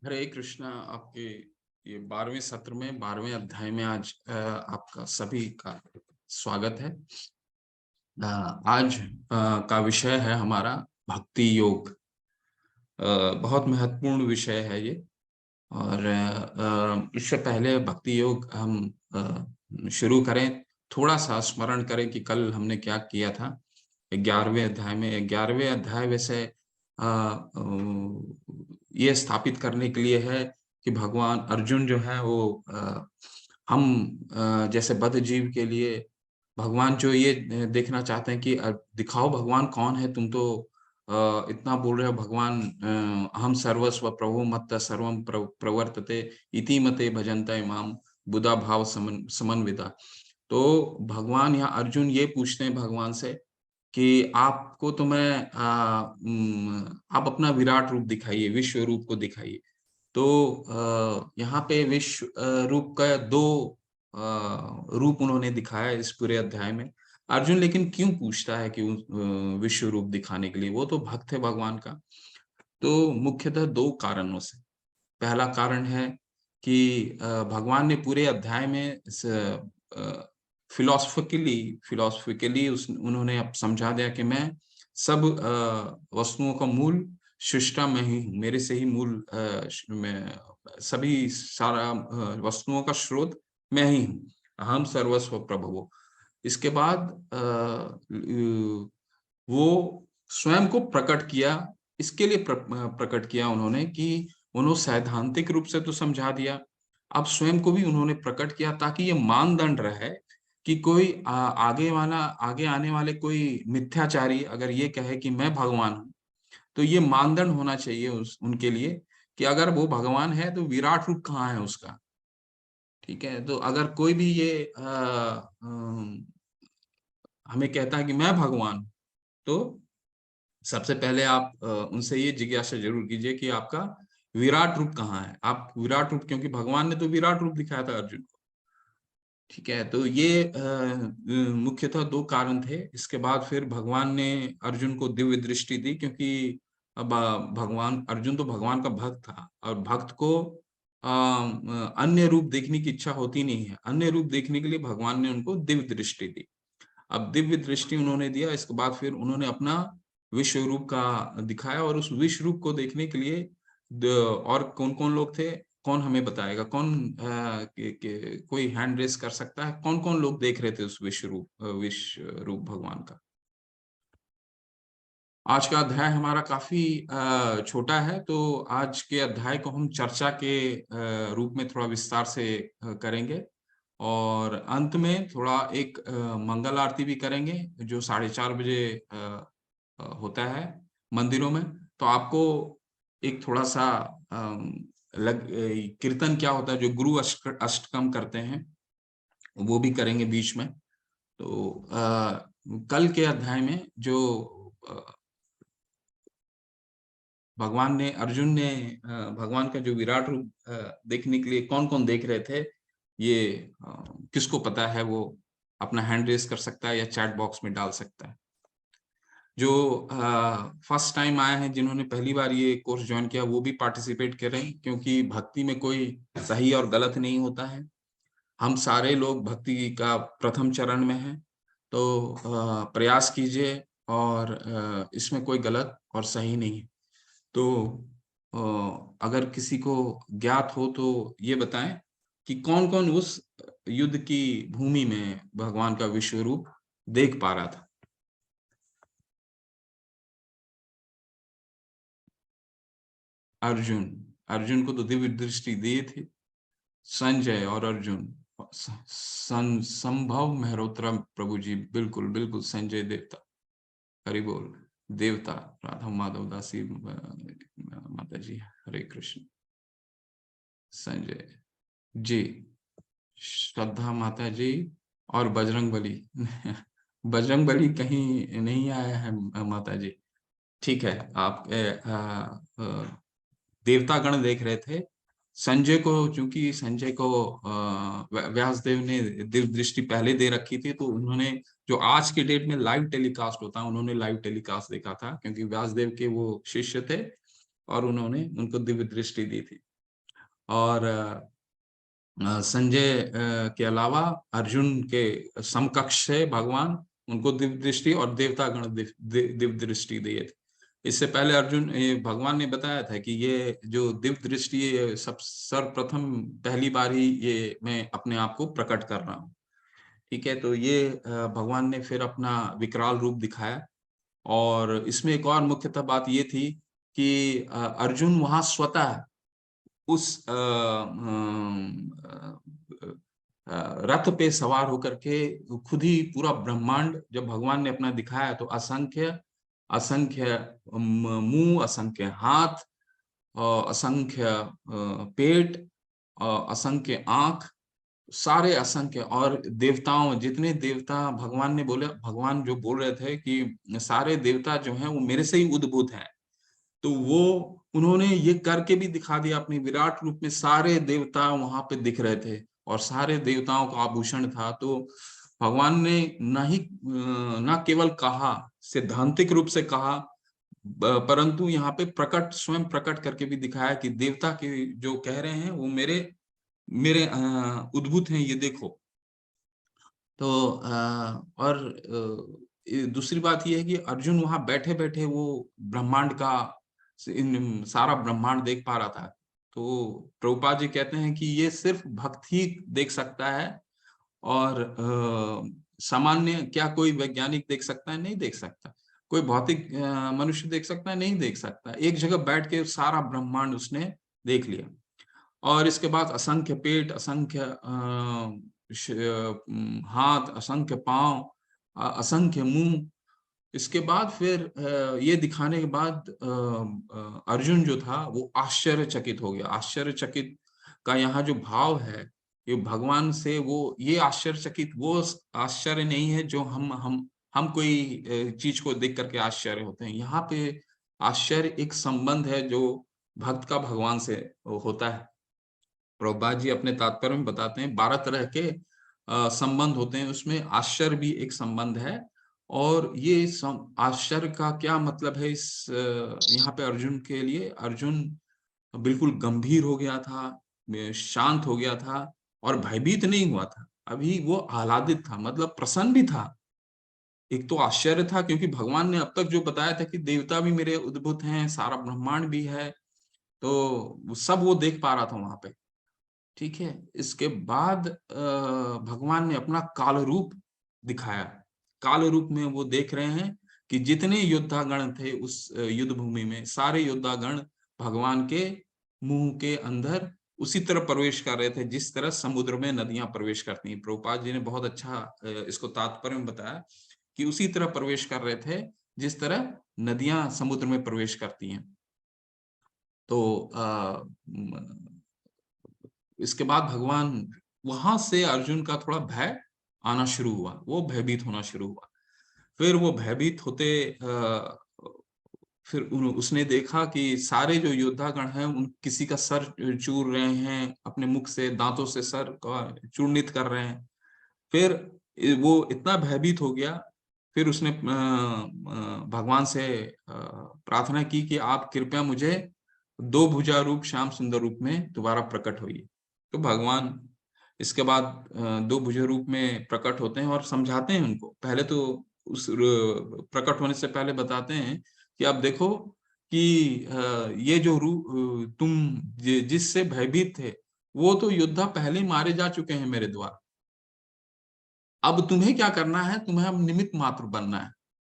हरे कृष्णा। आपके ये 12वें सत्र में 12वें अध्याय में आज आपका सभी का स्वागत है। आज का विषय है हमारा भक्ति योग। बहुत महत्वपूर्ण विषय है ये। और इससे पहले भक्ति योग हम शुरू करें, थोड़ा सा स्मरण करें कि कल हमने क्या किया था। 11वें अध्याय में 11वें अध्याय वैसे ये स्थापित करने के लिए है कि भगवान अर्जुन जो है वो हम जैसे बद्ध जीव के लिए भगवान जो ये देखना चाहते हैं कि दिखाओ भगवान कौन है। तुम तो इतना बोल रहे हो भगवान अहम सर्वस्व प्रभु मत्त सर्वम प्रवर्तते इति मते भजन्ते माम बुधा भाव समन्विता। तो भगवान यहाँ अर्जुन ये पूछते हैं भगवान से कि आपको तो मैं आप अपना विराट रूप दिखाइए, विश्व रूप को दिखाइए। तो यहाँ पे विश्व रूप का दो रूप उन्होंने दिखाया इस पूरे अध्याय में। अर्जुन लेकिन क्यों पूछता है कि विश्व रूप दिखाने के लिए? वो तो भक्त है भगवान का। तो मुख्यतः दो कारणों से। पहला कारण है कि भगवान ने पूरे अध्याय में फिलोसफिकली उन्होंने अब समझा दिया कि मैं सब वस्तुओं का मूल सृष्टा मैं ही हूँ। मेरे से ही मूल मैं सभी सारा वस्तुओं का स्रोत मैं ही हूँ। अहम सर्वस्व प्रभवो। इसके बाद वो स्वयं को प्रकट किया। इसके लिए प्रकट किया उन्होंने कि उन्होंने सैद्धांतिक रूप से तो समझा दिया, अब स्वयं को भी उन्होंने प्रकट किया ताकि ये मानदंड रहे कि कोई आगे आने वाले कोई मिथ्याचारी अगर ये कहे कि मैं भगवान हूं, तो ये मानदंड होना चाहिए उनके लिए कि अगर वो भगवान है तो विराट रूप कहाँ है उसका। ठीक है, तो अगर कोई भी ये हमें कहता है कि मैं भगवान हूं, तो सबसे पहले आप उनसे ये जिज्ञासा जरूर कीजिए कि आपका विराट रूप कहाँ है। आप विराट रूप, क्योंकि भगवान ने तो विराट रूप दिखाया था अर्जुन को। ठीक है, तो ये मुख्यतः दो कारण थे। इसके बाद फिर भगवान ने अर्जुन को दिव्य दृष्टि दी, क्योंकि अब भगवान अर्जुन तो भगवान का भक्त था और भक्त को अन्य रूप देखने की इच्छा होती नहीं है। अन्य रूप देखने के लिए भगवान ने उनको दिव्य दृष्टि दी। अब दिव्य दृष्टि उन्होंने दिया, इसके बाद फिर उन्होंने अपना विश्व रूप का दिखाया। और उस विश्व रूप को देखने के लिए और कौन कौन लोग थे, कौन हमें बताएगा? कौन कोई हैंड रेस कर सकता है? कौन कौन लोग देख रहे थे उस विश्व रूप भगवान का? आज का अध्याय हमारा काफी छोटा है, तो आज के अध्याय को हम चर्चा के रूप में थोड़ा विस्तार से करेंगे। और अंत में थोड़ा एक मंगल आरती भी करेंगे जो 4:30 बजे होता है मंदिरों में। तो आपको एक थोड़ा सा कीर्तन क्या होता है जो गुरु अष्टकम करते हैं, वो भी करेंगे बीच में। तो कल के अध्याय में जो भगवान ने अर्जुन ने भगवान का जो विराट रूप देखने के लिए कौन कौन देख रहे थे, ये किसको पता है? वो अपना हैंड रेस कर सकता है या चैट बॉक्स में डाल सकता है। जो फर्स्ट टाइम आए हैं, जिन्होंने पहली बार ये कोर्स ज्वाइन किया, वो भी पार्टिसिपेट करें, क्योंकि भक्ति में कोई सही और गलत नहीं होता है। हम सारे लोग भक्ति का प्रथम चरण में हैं। तो प्रयास कीजिए, और इसमें कोई गलत और सही नहीं है। तो अगर किसी को ज्ञात हो तो ये बताएं कि कौन कौन उस युद्ध की भूमि में भगवान का विश्व रूप देख पा रहा था। अर्जुन अर्जुन को तो दिव्य दृष्टि दी थी। संजय और अर्जुन, संभव मेहरोत्रा प्रभु जी, बिल्कुल बिल्कुल संजय देवता। हरि बोल। देवता राधा माधव दासी माता जी, हरे कृष्ण। संजय जी, श्रद्धा माता जी और बजरंग बली। बजरंग बली कहीं नहीं आया है माता जी। ठीक है, आप देवता गण देख रहे थे। संजय को, चूंकि संजय को व्यासदेव ने दिव्य दृष्टि पहले दे रखी थी, तो उन्होंने जो आज के डेट में लाइव टेलीकास्ट होता है, उन्होंने लाइव टेलीकास्ट देखा था, क्योंकि व्यासदेव के वो शिष्य थे और उन्होंने उनको दिव्य दृष्टि दी थी। और संजय के अलावा अर्जुन के समकक्ष है भगवान, उनको दिव्य दृष्टि और देवतागण दिव्य दृष्टि दिए थे। इससे पहले अर्जुन भगवान ने बताया था कि ये जो दिव्य दृष्टि ये सब सर्वप्रथम पहली बार ही ये मैं अपने आप को प्रकट कर रहा हूँ। ठीक है, तो ये भगवान ने फिर अपना विकराल रूप दिखाया। और इसमें एक और मुख्यतः बात ये थी कि अर्जुन वहां स्वतः उस रथ पे सवार होकर के खुद ही पूरा ब्रह्मांड जब भगवान ने अपना दिखाया तो असंख्य असंख्य मुंह, असंख्य हाथ, असंख्य पेट, असंख्य आंख, सारे असंख्य, और देवताओं, जितने देवता भगवान ने बोले, भगवान जो बोल रहे थे कि सारे देवता जो हैं वो मेरे से ही उद्भूत हैं, तो वो उन्होंने ये करके भी दिखा दिया। अपने विराट रूप में सारे देवता वहां पे दिख रहे थे और सारे देवताओं का आभूषण था। तो भगवान ने न केवल कहा, सिद्धांतिक रूप से कहा, परंतु यहाँ पे प्रकट, स्वयं प्रकट करके भी दिखाया कि देवता के जो कह रहे हैं वो मेरे मेरे उद्भूत हैं, ये देखो। तो और दूसरी बात ये है कि अर्जुन वहां बैठे बैठे वो ब्रह्मांड का सारा ब्रह्मांड देख पा रहा था। तो प्रभुपाद जी कहते हैं कि ये सिर्फ भक्त ही देख सकता है, और सामान्य क्या कोई वैज्ञानिक देख सकता है? नहीं देख सकता। कोई भौतिक मनुष्य देख सकता है? नहीं देख सकता। एक जगह बैठ के सारा ब्रह्मांड उसने देख लिया। और इसके बाद असंख्य पेट, असंख्य हाथ, असंख्य पांव, असंख्य मुंह। इसके बाद फिर ये दिखाने के बाद अर्जुन जो था वो आश्चर्यचकित हो गया। आश्चर्यचकित का यहाँ जो भाव है, ये भगवान से वो ये आश्चर्यचकित वो आश्चर्य नहीं है जो हम कोई चीज को देख करके आश्चर्य होते हैं। यहाँ पे आश्चर्य एक संबंध है जो भक्त का भगवान से होता है। प्रभुपाद जी अपने तात्पर्य में बताते हैं 12 तरह के संबंध होते हैं, उसमें आश्चर्य भी एक संबंध है। और ये आश्चर्य का क्या मतलब है इस यहाँ पे अर्जुन के लिए? अर्जुन बिल्कुल गंभीर हो गया था, शांत हो गया था, और भयभीत नहीं हुआ था। अभी वो आह्लादित था, मतलब प्रसन्न भी था। एक तो आश्चर्य था क्योंकि भगवान ने अब तक जो बताया था कि देवता भी मेरे उद्भूत हैं, सारा ब्रह्मांड भी है, तो सब वो देख पा रहा था वहां पे। ठीक है, इसके बाद भगवान ने अपना काल रूप दिखाया। काल रूप में वो देख रहे हैं कि जितने योद्धागण थे उस युद्ध भूमि में, सारे योद्धागण भगवान के मुंह के अंदर उसी तरह प्रवेश कर रहे थे जिस तरह समुद्र में नदियां प्रवेश करती हैं। प्रभुपाद जी ने बहुत अच्छा इसको तात्पर्य में बताया कि उसी तरह प्रवेश कर रहे थे जिस तरह नदियां समुद्र में प्रवेश करती हैं। तो इसके बाद भगवान, वहां से अर्जुन का थोड़ा भय आना शुरू हुआ, वो भयभीत होना शुरू हुआ। फिर वो भयभीत होते फिर उसने देखा कि सारे जो योद्धागण हैं उन किसी का सर चूर रहे हैं, अपने मुख से दांतों से सर का चूर्णित कर रहे हैं। फिर वो इतना भयभीत हो गया। फिर उसने भगवान से प्रार्थना की कि आप कृपया मुझे दो भुजा रूप, श्याम सुंदर रूप में दोबारा प्रकट होइए। तो भगवान इसके बाद दो भुजा रूप में प्रकट होते हैं और समझाते हैं उनको। पहले तो उस प्रकट होने से पहले बताते हैं कि आप देखो कि ये जो रूप तुम जिससे भयभीत थे, वो तो योद्धा पहले मारे जा चुके हैं मेरे द्वारा। अब तुम्हें क्या करना है? तुम्हें अब निमित्त मात्र बनना है,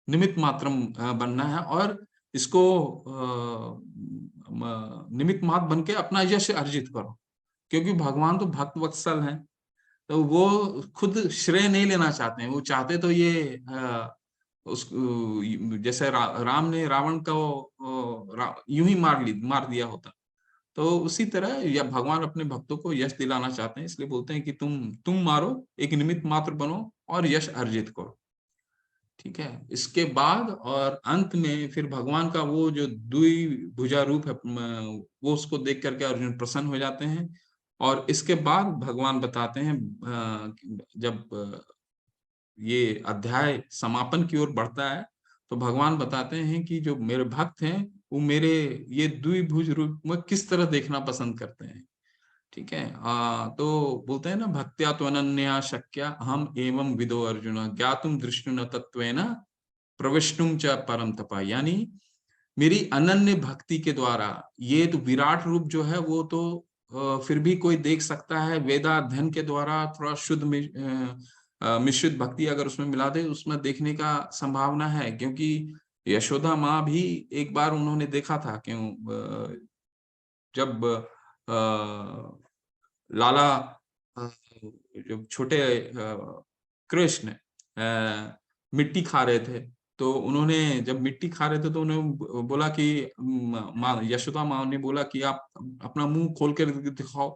निमित्त मात्र बनना है, और इसको निमित्त मात्र बन के अपना यश अर्जित करो। क्योंकि भगवान तो भक्त वत्सल हैं, तो वो खुद श्रेय नहीं लेना चाहते हैं। वो चाहते तो ये उस जैसे राम ने रावण को यूं ही मार दिया होता। तो उसी तरह या भगवान अपने भक्तों को यश दिलाना चाहते हैं, इसलिए बोलते हैं कि तुम मारो, एक निमित्त मात्र बनो और यश अर्जित करो। ठीक है, इसके बाद और अंत में फिर भगवान का वो जो द्विभुजा रूप है, वो उसको देख करके अर्जुन प्रसन्न हो जाते हैं। और इसके बाद भगवान बताते हैं, जब ये अध्याय समापन की ओर बढ़ता है, तो भगवान बताते हैं कि जो मेरे भक्त हैं वो मेरे ये द्विभुज रूप में किस तरह देखना पसंद करते हैं। ठीक है। तो बोलते हैं ना, भक्त्या त्वनन्या शक्या हम एवं विदो अर्जुन ज्ञातुम दृष्टुन तत्वेन प्रविष्टुम च परम तपा, यानी मेरी अनन्य भक्ति के द्वारा ये तो विराट रूप जो है वो तो फिर भी कोई देख सकता है, वेदाध्ययन के द्वारा थोड़ा शुद्ध मिश्रित भक्ति अगर उसमें मिला दे उसमें देखने का संभावना है, क्योंकि यशोदा माँ भी एक बार उन्होंने देखा था, क्यों जब लाला जब छोटे कृष्ण मिट्टी खा रहे थे, तो उन्होंने जब मिट्टी खा रहे थे तो उन्हें बोला कि माँ यशोदा माँ ने बोला कि आप अपना मुंह खोल कर दिखाओ।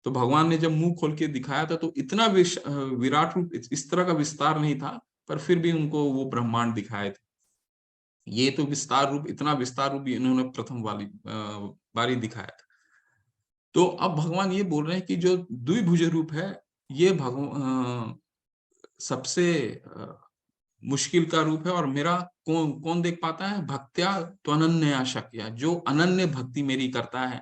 तो भगवान ने जब मुंह खोल के दिखाया था तो इतना विराट रूप, इस तरह का विस्तार नहीं था, पर फिर भी उनको वो ब्रह्मांड दिखाए थे। ये तो विस्तार रूप, इतना विस्तार रूप इन्होंने प्रथम वाली बारी दिखाया था। तो अब भगवान ये बोल रहे हैं कि जो द्विभुज रूप है ये भगवान सबसे मुश्किल का रूप है, और मेरा कौन कौन देख पाता है, भक्त्या त्वनन्या शक्या, जो अनन्य भक्ति मेरी करता है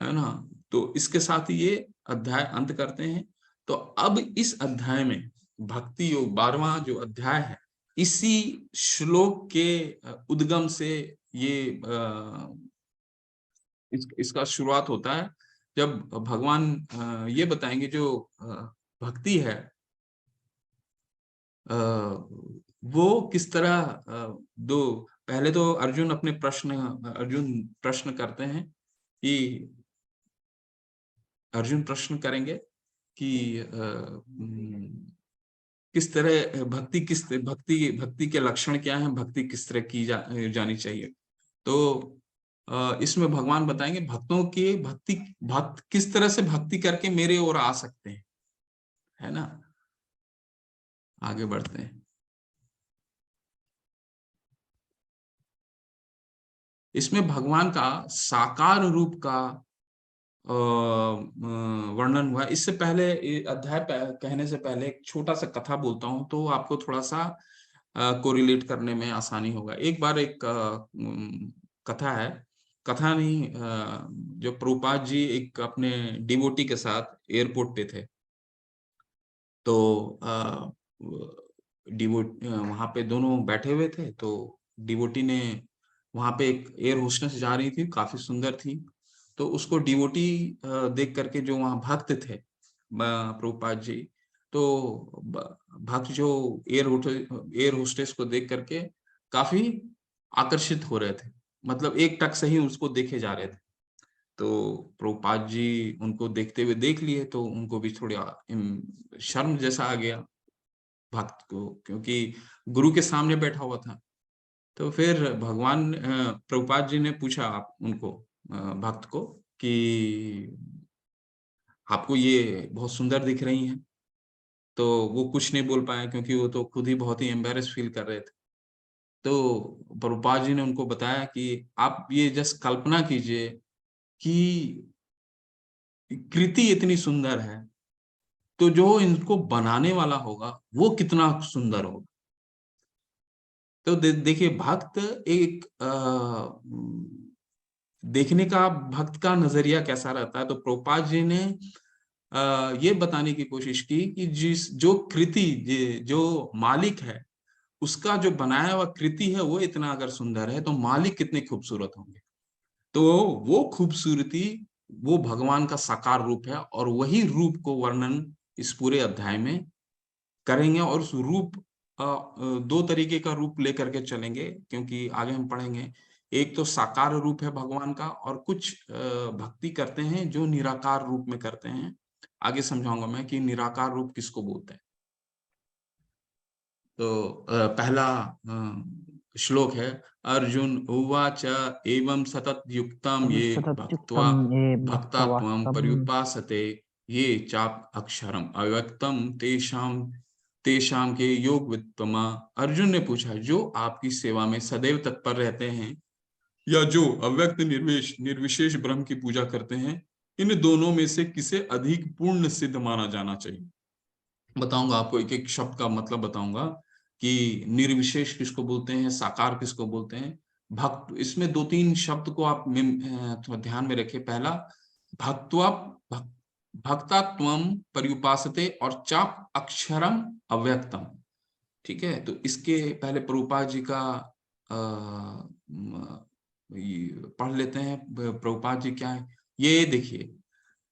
ना। तो इसके साथ ही ये अध्याय अंत करते हैं। तो अब इस अध्याय में भक्ति योग 12वां जो अध्याय है, इसी श्लोक के उद्गम से ये इसका शुरुआत होता है, जब भगवान ये बताएंगे जो भक्ति है वो किस तरह दो, पहले तो अर्जुन प्रश्न करते हैं कि अर्जुन प्रश्न करेंगे कि किस तरह भक्ति के लक्षण क्या हैं, भक्ति किस तरह की जानी चाहिए। तो इसमें भगवान बताएंगे भक्तों की भक्त किस तरह से भक्ति करके मेरे ओर आ सकते हैं, है ना। आगे बढ़ते हैं। इसमें भगवान का साकार रूप का वर्णन हुआ। इससे पहले अध्याय कहने से पहले एक छोटा सा कथा बोलता हूं, तो आपको थोड़ा सा कोरिलेट करने में आसानी होगा। एक बार एक कथा है, कथा नहीं, जो प्रभुपाद जी एक अपने डिवोटी के साथ एयरपोर्ट पे थे। तो डिवोट वहां पे दोनों बैठे हुए थे, तो डिवोटी ने वहां पे एक एयर होस्टेस जा रही थी, काफी सुंदर थी। तो उसको डिवोटी देख करके जो वहां भक्त थे प्रभुपाद जी, तो भक्त जो एयर होस्टेस को देख करके काफी आकर्षित हो रहे थे, मतलब एक टक से ही उसको देखे जा रहे थे। तो प्रभुपाद जी उनको देखते हुए देख लिए, तो उनको भी थोड़ा शर्म जैसा आ गया भक्त को, क्योंकि गुरु के सामने बैठा हुआ था। तो फिर भगवान प्रभुपाद जी ने पूछा आप उनको भक्त को कि आपको ये बहुत सुंदर दिख रही हैं। तो वो कुछ नहीं बोल पाए, क्योंकि वो तो खुद ही बहुत ही एम्बेरस फील कर रहे थे। तो प्रभुपाद जी ने उनको बताया कि आप ये जस्ट कल्पना कीजिए कि कृति इतनी सुंदर है, तो जो इनको बनाने वाला होगा वो कितना सुंदर होगा। तो देखिए भक्त एक देखने का, भक्त का नजरिया कैसा रहता है। तो प्रभुपाद जी ने ये बताने की कोशिश की कि जो कृति, जो मालिक है उसका जो बनाया हुआ कृति है वो इतना अगर सुंदर है, तो मालिक कितने खूबसूरत होंगे। तो वो खूबसूरती वो भगवान का साकार रूप है, और वही रूप को वर्णन इस पूरे अध्याय में करेंगे। और उस रूप दो तरीके का रूप लेकर के चलेंगे, क्योंकि आगे हम पढ़ेंगे। एक तो साकार रूप है भगवान का, और कुछ भक्ति करते हैं जो निराकार रूप में करते हैं। आगे समझाऊंगा मैं कि निराकार रूप किसको बोलते हैं। तो पहला श्लोक है, अर्जुन उवाच एवं सतत युक्तम ये भक्त्वा सततयुक्तं ये भक्ता भक्त्वा त्वं तं पर्युपासते ये चाप अक्षरम अव्यक्तम तेषाम तेषाम के योग वित्तमा। अर्जुन ने पूछा, जो आपकी सेवा में सदैव तत्पर रहते हैं या जो अव्यक्त निर्विशेष ब्रह्म की पूजा करते हैं, इन दोनों में से किसे अधिक पूर्ण सिद्ध माना जाना चाहिए। बताऊंगा आपको, एक एक शब्द का मतलब बताऊंगा कि निर्विशेष किसको बोलते हैं, साकार किसको बोलते हैं, भक्त। इसमें दो तीन शब्द को आप थोड़ा ध्यान में रखें। पहला, भक्त्वा भक्ता त्वम पर्युपासते और चाप अक्षरम अव्यक्तम। ठीक है, तो इसके पहले प्रभुपाद जी का पढ़ लेते हैं। प्रभुपाद जी क्या है, ये देखिए,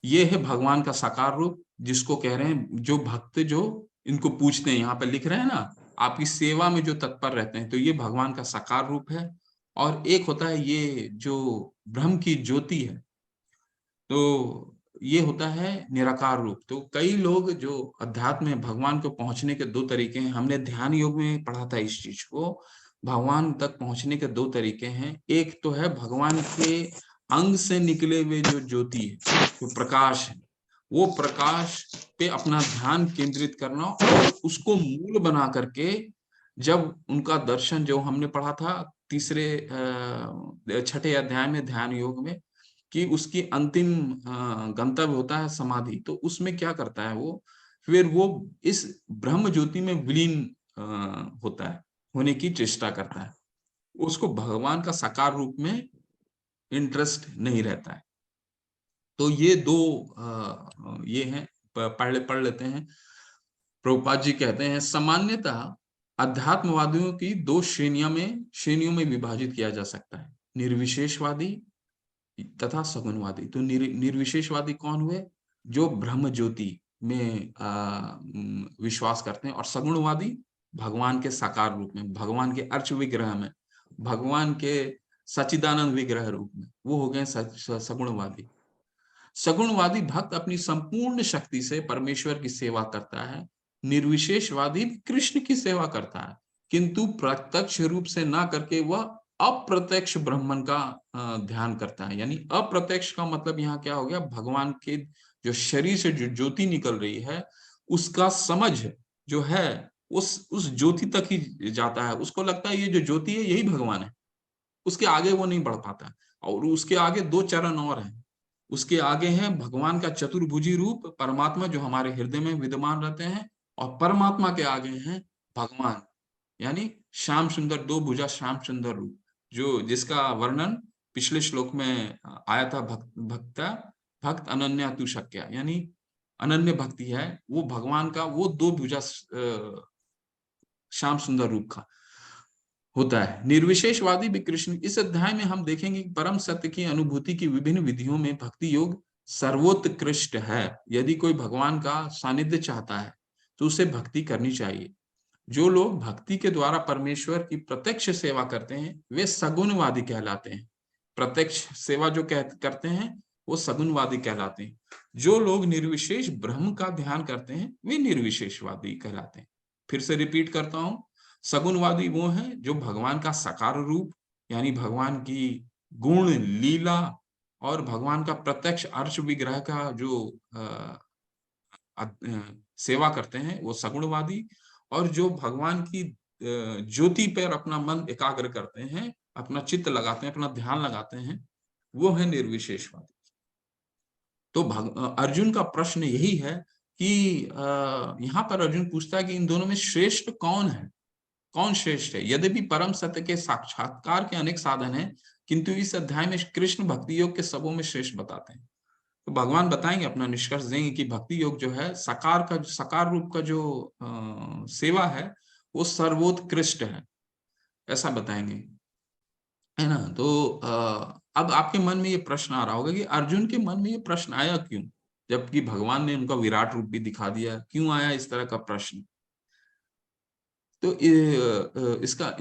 ये है भगवान का साकार रूप, जिसको कह रहे हैं जो भक्त जो इनको पूछते हैं, यहाँ पे लिख रहे हैं ना, आपकी सेवा में जो तत्पर रहते हैं, तो ये भगवान का साकार रूप है। और एक होता है ये जो ब्रह्म की ज्योति है, तो ये होता है निराकार रूप। तो कई लोग जो अध्यात्म में भगवान को पहुंचने के दो तरीके हैं, हमने ध्यान योग में पढ़ा था इस चीज को। भगवान तक पहुंचने के दो तरीके हैं। एक तो है भगवान के अंग से निकले हुए जो ज्योति है, जो प्रकाश है, वो प्रकाश पे अपना ध्यान केंद्रित करना और उसको मूल बना करके जब उनका दर्शन, जो हमने पढ़ा था तीसरे छठे अध्याय में ध्यान योग में, कि उसकी अंतिम गंतव्य होता है समाधि, तो उसमें क्या करता है वो, फिर वो इस ब्रह्म ज्योति में विलीन होता है, होने की चेष्टा करता है। उसको भगवान का साकार रूप में इंटरेस्ट नहीं रहता है। तो ये दो ये हैं, पढ़ लेते हैं। प्रभुपाद जी कहते हैं, सामान्यतः अध्यात्मवादियों की दो श्रेणियों में विभाजित किया जा सकता है, निर्विशेषवादी तथा सगुणवादी। तो निर्विशेषवादी कौन हुए, जो ब्रह्म ज्योति में विश्वास करते हैं, और सगुणवादी भगवान के साकार रूप में, भगवान के अर्च विग्रह में, भगवान के सच्चिदानंद विग्रह रूप में, वो हो गए सगुणवादी। सगुणवादी भक्त अपनी संपूर्ण शक्ति से परमेश्वर की सेवा करता है। निर्विशेषवादी कृष्ण की सेवा करता है, किंतु प्रत्यक्ष रूप से ना करके वह अप्रत्यक्ष ब्रह्मन का ध्यान करता है। यानी अप्रत्यक्ष का मतलब यहाँ क्या हो गया, भगवान के जो शरीर से जो ज्योति निकल रही है, उसका समझ जो है उस ज्योति तक ही जाता है। उसको लगता है ये जो ज्योति है यही भगवान है, उसके आगे वो नहीं बढ़ पाता। और उसके आगे दो चरण और हैं, उसके आगे हैं भगवान का चतुर्भुजी रूप परमात्मा, जो हमारे हृदय में विद्यमान रहते हैं, और परमात्मा के आगे हैं भगवान, यानी श्याम सुंदर, दो भुजा श्याम सुंदर रूप, जो जिसका वर्णन पिछले श्लोक में आया था। भक्त अनन्या तु शक्या, यानी अनन्य भक्ति है वो भगवान का, वो दो भुजा श्याम सुंदर रूप का होता है। निर्विशेषवादी भी कृष्ण। इस अध्याय में हम देखेंगे कि परम सत्य की अनुभूति की विभिन्न विधियों में भक्ति योग सर्वोत्कृष्ट है। यदि कोई भगवान का सानिध्य चाहता है तो उसे भक्ति करनी चाहिए। जो लोग भक्ति के द्वारा परमेश्वर की प्रत्यक्ष सेवा करते हैं वे सगुणवादी कहलाते हैं। प्रत्यक्ष सेवा जो करते हैं वो सगुणवादी कहलाते हैं। जो लोग निर्विशेष ब्रह्म का ध्यान करते हैं वे निर्विशेषवादी कहलाते हैं। फिर से रिपीट करता हूं, सगुणवादी वो हैं जो भगवान का साकार रूप, यानी भगवान की गुण लीला और भगवान का प्रत्यक्ष अर्च विग्रह का जो सेवा करते हैं वो सगुणवादी। और जो भगवान की ज्योति पर अपना मन एकाग्र करते हैं, अपना चित्त लगाते हैं, अपना ध्यान लगाते हैं, वो है निर्विशेषवादी। तो अर्जुन का प्रश्न यही है कि यहाँ पर अर्जुन पूछता है कि इन दोनों में श्रेष्ठ कौन है, कौन श्रेष्ठ है। यद्यपि परम सत्य के साक्षात्कार के अनेक साधन हैं, किंतु इस अध्याय में कृष्ण भक्ति योग के सबों में श्रेष्ठ बताते हैं। तो भगवान बताएंगे, अपना निष्कर्ष देंगे कि भक्ति योग जो है साकार रूप का जो सेवा है वो सर्वोत्कृष्ट है, ऐसा बताएंगे, है ना। तो अब आपके मन में ये प्रश्न आ रहा होगा कि अर्जुन के मन में ये प्रश्न आया क्यों, जबकि भगवान ने उनका विराट रूप भी दिखा दिया, क्यों आया इस तरह का प्रश्न। तो इसका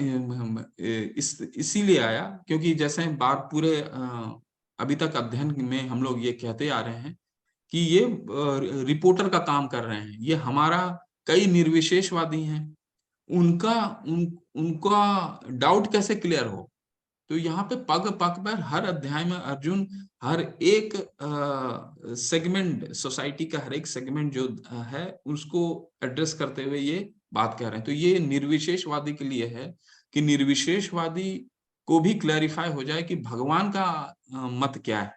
इसीलिए आया क्योंकि जैसे बात पूरे अभी तक अध्ययन में हम लोग ये कहते आ रहे हैं कि ये रिपोर्टर का काम कर रहे हैं। ये हमारा, कई निर्विशेषवादी हैं, उनका डाउट कैसे क्लियर हो। तो यहाँ पे पग पग पर हर अध्याय में अर्जुन हर एक सेगमेंट, सोसाइटी का हर एक सेगमेंट जो है उसको एड्रेस करते हुए ये बात कह रहे हैं। तो ये निर्विशेषवादी के लिए है कि निर्विशेषवादी को भी क्लैरिफाई हो जाए कि भगवान का मत क्या है।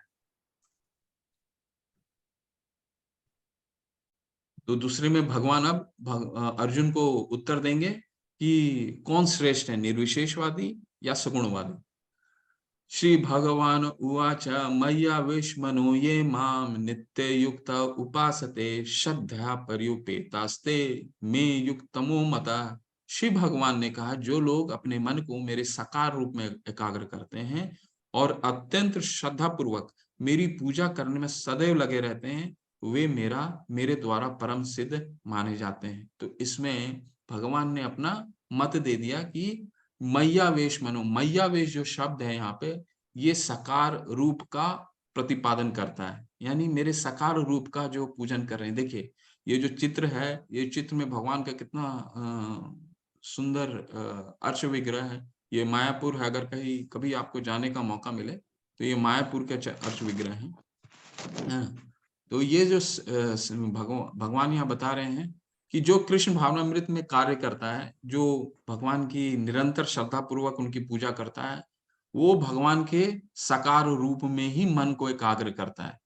तो दूसरे में भगवान अब अर्जुन को उत्तर देंगे कि कौन श्रेष्ठ है, निर्विशेषवादी या सगुणवादी। श्री भगवान उवाच मय्यावेशमनो ये माम नित्य युक्त उपासते श्रद्धया पर्युपेतास्ते मे युक्तमो मता। श्री भगवान ने कहा, जो लोग अपने मन को मेरे साकार रूप में एकाग्र करते हैं और अत्यंत श्रद्धा पूर्वक मेरी पूजा करने में सदैव लगे रहते हैं, वे मेरे द्वारा परम सिद्ध माने जाते हैं। तो इसमें भगवान ने अपना मत दे दिया कि मैयावेश मनो, मैयावेश जो शब्द है यहाँ पे, ये सकार रूप का प्रतिपादन करता है, यानी मेरे सकार रूप का जो पूजन कर रहे हैं। देखिए ये जो चित्र है, ये चित्र में भगवान का कितना सुंदर अर्श विग्रह है। ये मायापुर है, अगर कहीं कभी आपको जाने का मौका मिले तो ये मायापुर के अर्श विग्रह है। तो ये जो भगवान यहाँ बता रहे हैं कि जो कृष्ण भावनामृत में कार्य करता है, जो भगवान की निरंतर श्रद्धा पूर्वक उनकी पूजा करता है, वो भगवान के साकार रूप में ही मन को एकाग्र करता है।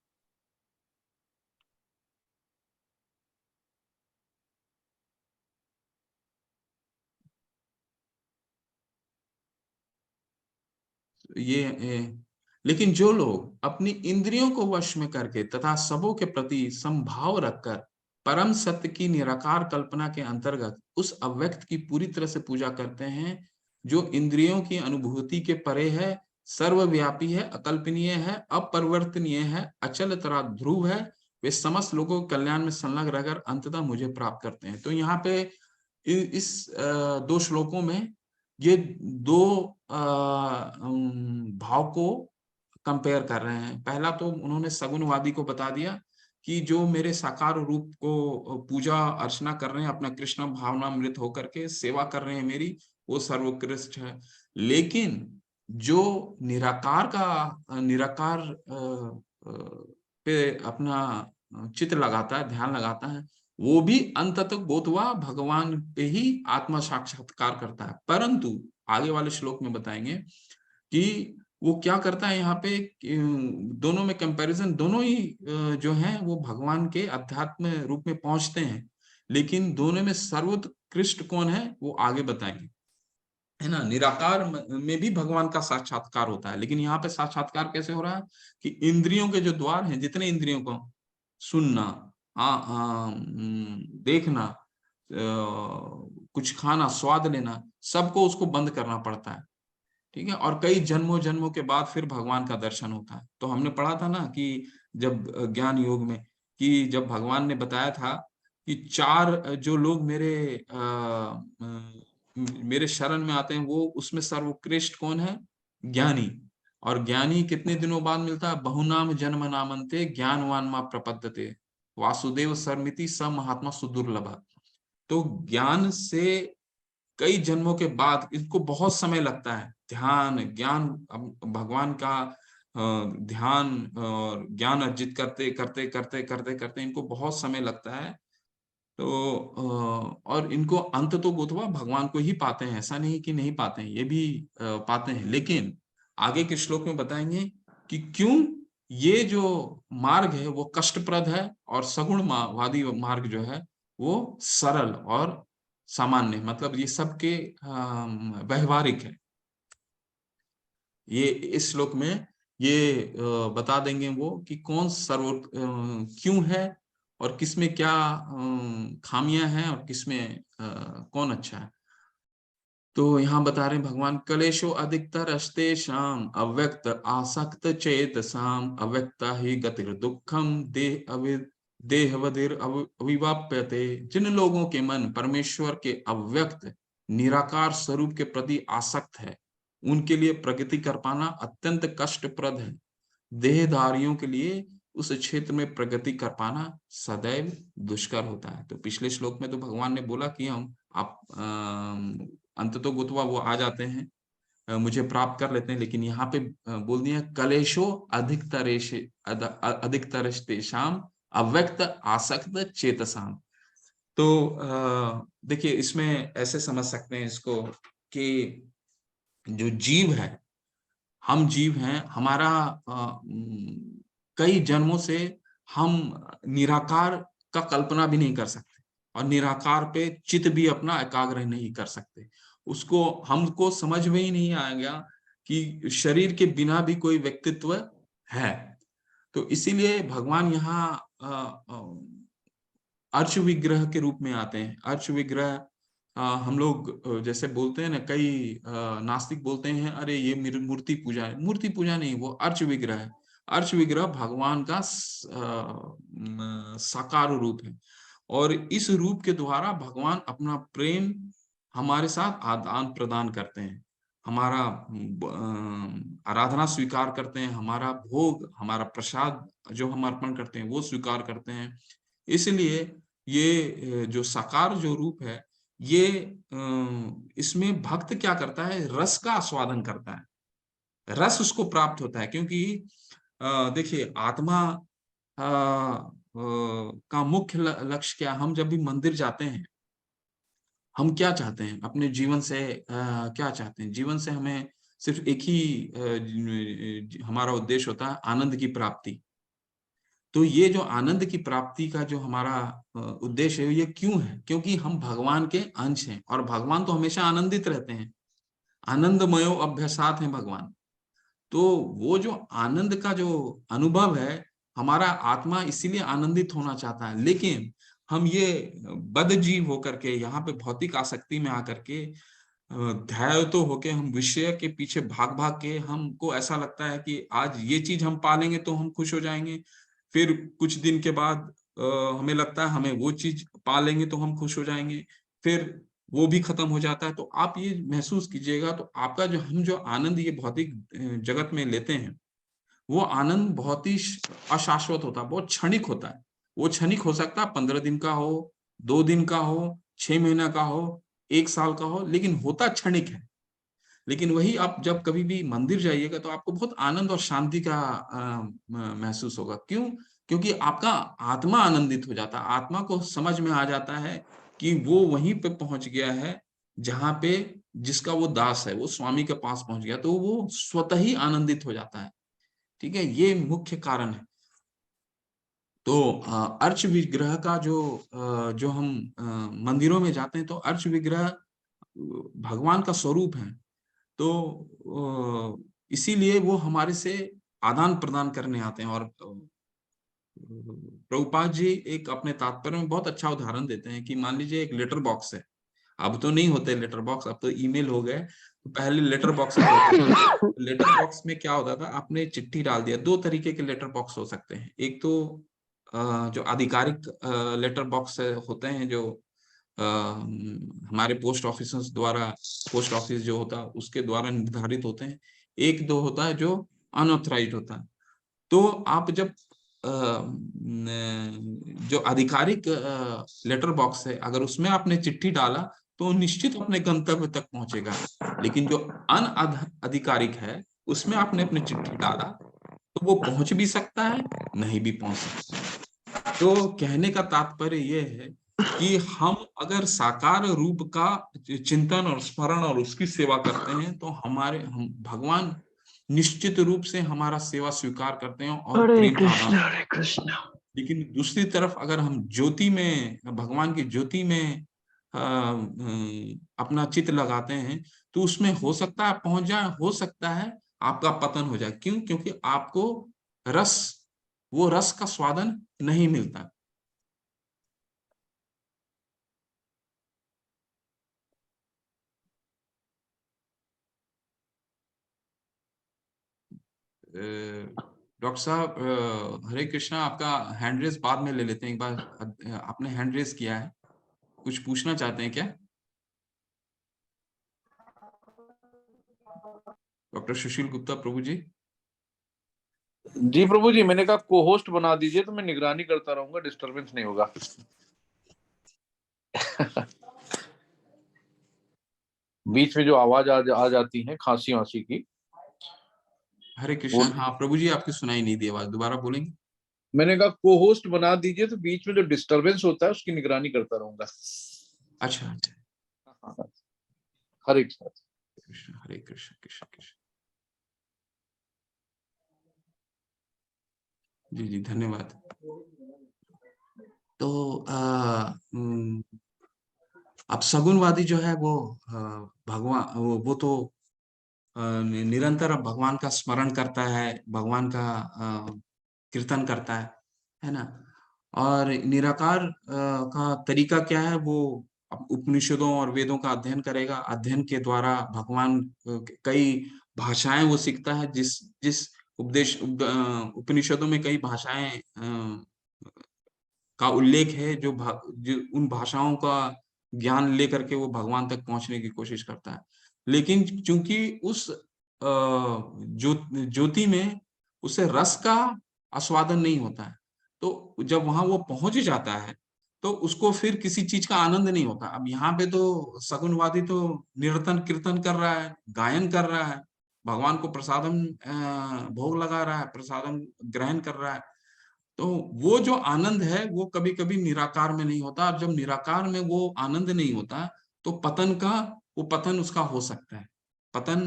लेकिन जो लोग अपनी इंद्रियों को वश में करके तथा सबों के प्रति समभाव रखकर परम सत्य की निराकार कल्पना के अंतर्गत उस अव्यक्त की पूरी तरह से पूजा करते हैं, जो इंद्रियों की अनुभूति के परे है, सर्वव्यापी है, अकल्पनीय है, अपरिवर्तनीय है, अचल तथा ध्रुव है, वे समस्त लोगों के कल्याण में संलग्न रहकर अंततः मुझे प्राप्त करते हैं। तो यहाँ पे इस दो श्लोकों में ये दो भाव को कंपेयर कर रहे हैं। पहला तो उन्होंने सगुणवादी को बता दिया कि जो मेरे साकार रूप को पूजा अर्चना कर रहे हैं, अपना कृष्ण भावनामृत होकर के सेवा कर रहे हैं मेरी, वो सर्वोत्कृष्ट है। लेकिन जो निराकार पे अपना चित्र लगाता है, ध्यान लगाता है, वो भी अंततः बोधवा भगवान पे ही आत्मा साक्षात्कार करता है। परंतु आगे वाले श्लोक में बताएंगे कि वो क्या करता है यहाँ पे, दोनों में कंपैरिजन, दोनों ही जो हैं वो भगवान के अध्यात्म रूप में पहुंचते हैं, लेकिन दोनों में सर्वोत्कृष्ट कौन है वो आगे बताएंगे, है ना। निराकार में भी भगवान का साक्षात्कार होता है, लेकिन यहाँ पे साक्षात्कार कैसे हो रहा है कि इंद्रियों के जो द्वार हैं, जितने इंद्रियों को सुनना, देखना, कुछ खाना, स्वाद लेना, सबको उसको बंद करना पड़ता है, ठीक है। और कई जन्मों जन्मों के बाद फिर भगवान का दर्शन होता है। तो हमने पढ़ा था ना कि जब ज्ञान योग में, कि जब भगवान ने बताया था कि चार जो लोग मेरे शरण में आते हैं, वो उसमें सर्वश्रेष्ठ कौन है, ज्ञानी। और ज्ञानी कितने दिनों बाद मिलता है, बहुनाम जन्म नामंते ज्ञानवान मां प्रपद्यते वासुदेव सर्मिति स महात्मा सुदुर्लभ। तो ज्ञान से कई जन्मों के बाद, इसको बहुत समय लगता है, ध्यान ज्ञान, भगवान का ध्यान और ज्ञान अर्जित करते करते करते करते करते इनको बहुत समय लगता है। तो और इनको अंत तो बोधवा भगवान को ही पाते हैं, ऐसा नहीं कि नहीं पाते हैं, ये भी पाते हैं। लेकिन आगे के श्लोक में बताएंगे कि क्यों ये जो मार्ग है वो कष्टप्रद है, और सगुणवादी मार्ग जो है वो सरल और सामान्य, मतलब ये सबके व्यवहारिक है। ये इस श्लोक में ये बता देंगे वो कि कौन क्यों है, और किसमें क्या खामियां हैं, और किसमें कौन अच्छा है। तो यहाँ बता रहे हैं भगवान, कलेशो अधिकतर अस्ते शाम अव्यक्त आसक्त चेत साम अव्यक्ता ही गतिर दुखम देहवधिर अविवाप्यते। जिन लोगों के मन परमेश्वर के अव्यक्त निराकार स्वरूप के प्रति आसक्त है, उनके लिए प्रगति कर पाना अत्यंत कष्टप्रद है। देहधारियों के लिए उस क्षेत्र में प्रगति कर पाना सदैव दुष्कर होता है। तो पिछले श्लोक में तो भगवान ने बोला कि हम आप अंत तो गुतवा वो आ जाते हैं, मुझे प्राप्त कर लेते हैं, लेकिन यहाँ पे बोल दिया कलेशो अधिकतरेशतेषाम अव्यक्त आसक्त चेतसाम। तो देखिए इसमें ऐसे समझ सकते हैं इसको कि जो जीव है, हम जीव हैं, हमारा कई जन्मों से हम निराकार का कल्पना भी नहीं कर सकते, और निराकार पे चित्त भी अपना एकाग्र नहीं कर सकते। उसको हमको समझ में ही नहीं आएगा कि शरीर के बिना भी कोई व्यक्तित्व है। तो इसीलिए भगवान यहाँ अर्च विग्रह के रूप में आते हैं। अर्च विग्रह हम लोग जैसे बोलते हैं ना, कई नास्तिक बोलते हैं अरे ये मूर्ति पूजा है। मूर्ति पूजा नहीं, वो अर्च विग्रह है। अर्च विग्रह भगवान का साकार रूप है, और इस रूप के द्वारा भगवान अपना प्रेम हमारे साथ आदान प्रदान करते हैं। हमारा आराधना स्वीकार करते हैं, हमारा भोग, हमारा प्रसाद जो हम अर्पण करते हैं वो स्वीकार करते हैं। इसलिए ये जो साकार जो रूप है, ये इसमें भक्त क्या करता है, रस का आस्वादन करता है, रस उसको प्राप्त होता है। क्योंकि देखिए आत्मा का मुख्य लक्ष्य क्या, हम जब भी मंदिर जाते हैं हम क्या चाहते हैं अपने जीवन से, क्या चाहते हैं जीवन से, हमें सिर्फ एक ही हमारा उद्देश्य होता है, आनंद की प्राप्ति। तो ये जो आनंद की प्राप्ति का जो हमारा उद्देश्य है, ये क्यों है? क्योंकि हम भगवान के अंश हैं, और भगवान तो हमेशा आनंदित रहते हैं, आनंदमयो अभ्यसात है भगवान। तो वो जो आनंद का जो अनुभव है, हमारा आत्मा इसीलिए आनंदित होना चाहता है। लेकिन हम ये बद्ध जीव होकर के, यहाँ पे भौतिक आसक्ति में आकर के ध्याय तो होके हम विषय के पीछे भाग भाग के, हमको ऐसा लगता है कि आज ये चीज हम पालेंगे तो हम खुश हो जाएंगे, फिर कुछ दिन के बाद हमें लगता है हमें वो चीज पालेंगे तो हम खुश हो जाएंगे, फिर वो भी खत्म हो जाता है। तो आप ये महसूस कीजिएगा, तो आपका जो हम जो आनंद ये भौतिक जगत में लेते हैं, वो आनंद बहुत ही अशाश्वत होता है, बहुत क्षणिक होता है। वो क्षणिक हो सकता है 15 दिन का हो, 2 दिन का हो, 6 महीना का हो, 1 साल का हो, लेकिन होता क्षणिक है। लेकिन वही आप जब कभी भी मंदिर जाइएगा तो आपको बहुत आनंद और शांति का महसूस होगा। क्यों? क्योंकि आपका आत्मा आनंदित हो जाता है, आत्मा को समझ में आ जाता है कि वो वहीं पे पहुंच गया है जहां पे जिसका वो दास है, वो स्वामी के पास पहुंच गया, तो वो स्वतः ही आनंदित हो जाता है। ठीक है, ये मुख्य कारण है। तो अर्च विग्रह का जो हम मंदिरों में जाते हैं, तो अर्च विग्रह भगवान का स्वरूप है। तो इसीलिए वो हमारे से आदान प्रदान करने आते हैं। और प्रभुपाद जी एक अपने तात्पर्य में बहुत अच्छा उदाहरण देते हैं कि मान लीजिए एक लेटर बॉक्स है। अब तो नहीं होते लेटर बॉक्स, अब तो ईमेल हो गए। तो पहले लेटर बॉक्सेस होते थे। लेटर बॉक्स में क्या होता था, आपने चिट्ठी डाल दिया। दो तरीके के लेटर बॉक्स हो सकते हैं। एक तो जो आधिकारिक लेटर बॉक्स होते हैं, जो हमारे पोस्ट ऑफिस द्वारा, पोस्ट ऑफिस जो होता है उसके द्वारा निर्धारित होते हैं। एक दो होता है जो अनऑथराइज्ड होता है। तो आप जब जो आधिकारिक लेटर बॉक्स है, अगर उसमें आपने चिट्ठी डाला तो निश्चित अपने गंतव्य तक पहुंचेगा। लेकिन जो अनआधिकारिक है, उसमें आपने अपनी चिट्ठी डाला तो वो पहुंच भी सकता है, नहीं भी पहुंच सकता। तो कहने का तात्पर्य ये है कि हम अगर साकार रूप का चिंतन और स्मरण और उसकी सेवा करते हैं, तो हम भगवान निश्चित रूप से हमारा सेवा स्वीकार करते हैं और हरे प्रेम का कृष्ण आदान। हरे कृष्ण। लेकिन दूसरी तरफ अगर हम ज्योति में, भगवान की ज्योति में अपना चित्त लगाते हैं, तो उसमें हो सकता है पहुंच जाए, हो सकता है आपका पतन हो जाए। क्यों? क्योंकि आपको रस, वो रस का स्वादन नहीं मिलता। डॉक्टर साहब, हरे कृष्णा, आपका हैंड रेस बाद में ले लेते हैं। एक बार आपने हैंड रेस किया है, कुछ पूछना चाहते हैं क्या? डॉक्टर सुशील गुप्ता प्रभु जी। जी प्रभु जी, मैंने कहा को होस्ट बना दीजिए तो मैं निगरानी करता रहूंगा, डिस्टरबेंस नहीं होगा। बीच में जो आवाज आ जाती है खांसी वांसी की, हरे वो कृष्णा। हाँ प्रभु जी, आपकी सुनाई नहीं दी आवाज, दोबारा बोलेंगे? मैंने कहा को होस्ट बना दीजिए तो बीच में जो डिस्टरबेंस होता है उसकी निगरानी करता रहूंगा। अच्छा अच्छा। हाँ, हरे कृष्ण। कृष्ण, हरे कृष्ण कृष्ण कृष्ण। जी जी, धन्यवाद। तो अब सगुनवादी जो है वो भगवान, वो तो निरंतर भगवान का स्मरण करता है, भगवान का कीर्तन करता है ना? और निराकार का तरीका क्या है? वो उपनिषदों और वेदों का अध्ययन करेगा। अध्ययन के द्वारा भगवान कई भाषाएं वो सीखता है। जिस जिस उपनिषदों में कई भाषाएं का उल्लेख है, जो उन भाषाओं का ज्ञान लेकर के वो भगवान तक पहुंचने की कोशिश करता है। लेकिन चूंकि उस ज्योति में उसे रस का आस्वादन नहीं होता है, तो जब वहां वो पहुंच जाता है तो उसको फिर किसी चीज का आनंद नहीं होता। अब यहाँ पे तो सगुनवादी तो निरतन कीर्तन कर रहा है, गायन कर रहा है, भगवान को प्रसादम भोग लगा रहा है, प्रसादम ग्रहण कर रहा है। तो वो जो आनंद है वो कभी कभी निराकार में नहीं होता। और जब निराकार में वो आनंद नहीं होता तो वो पतन उसका हो सकता है, पतन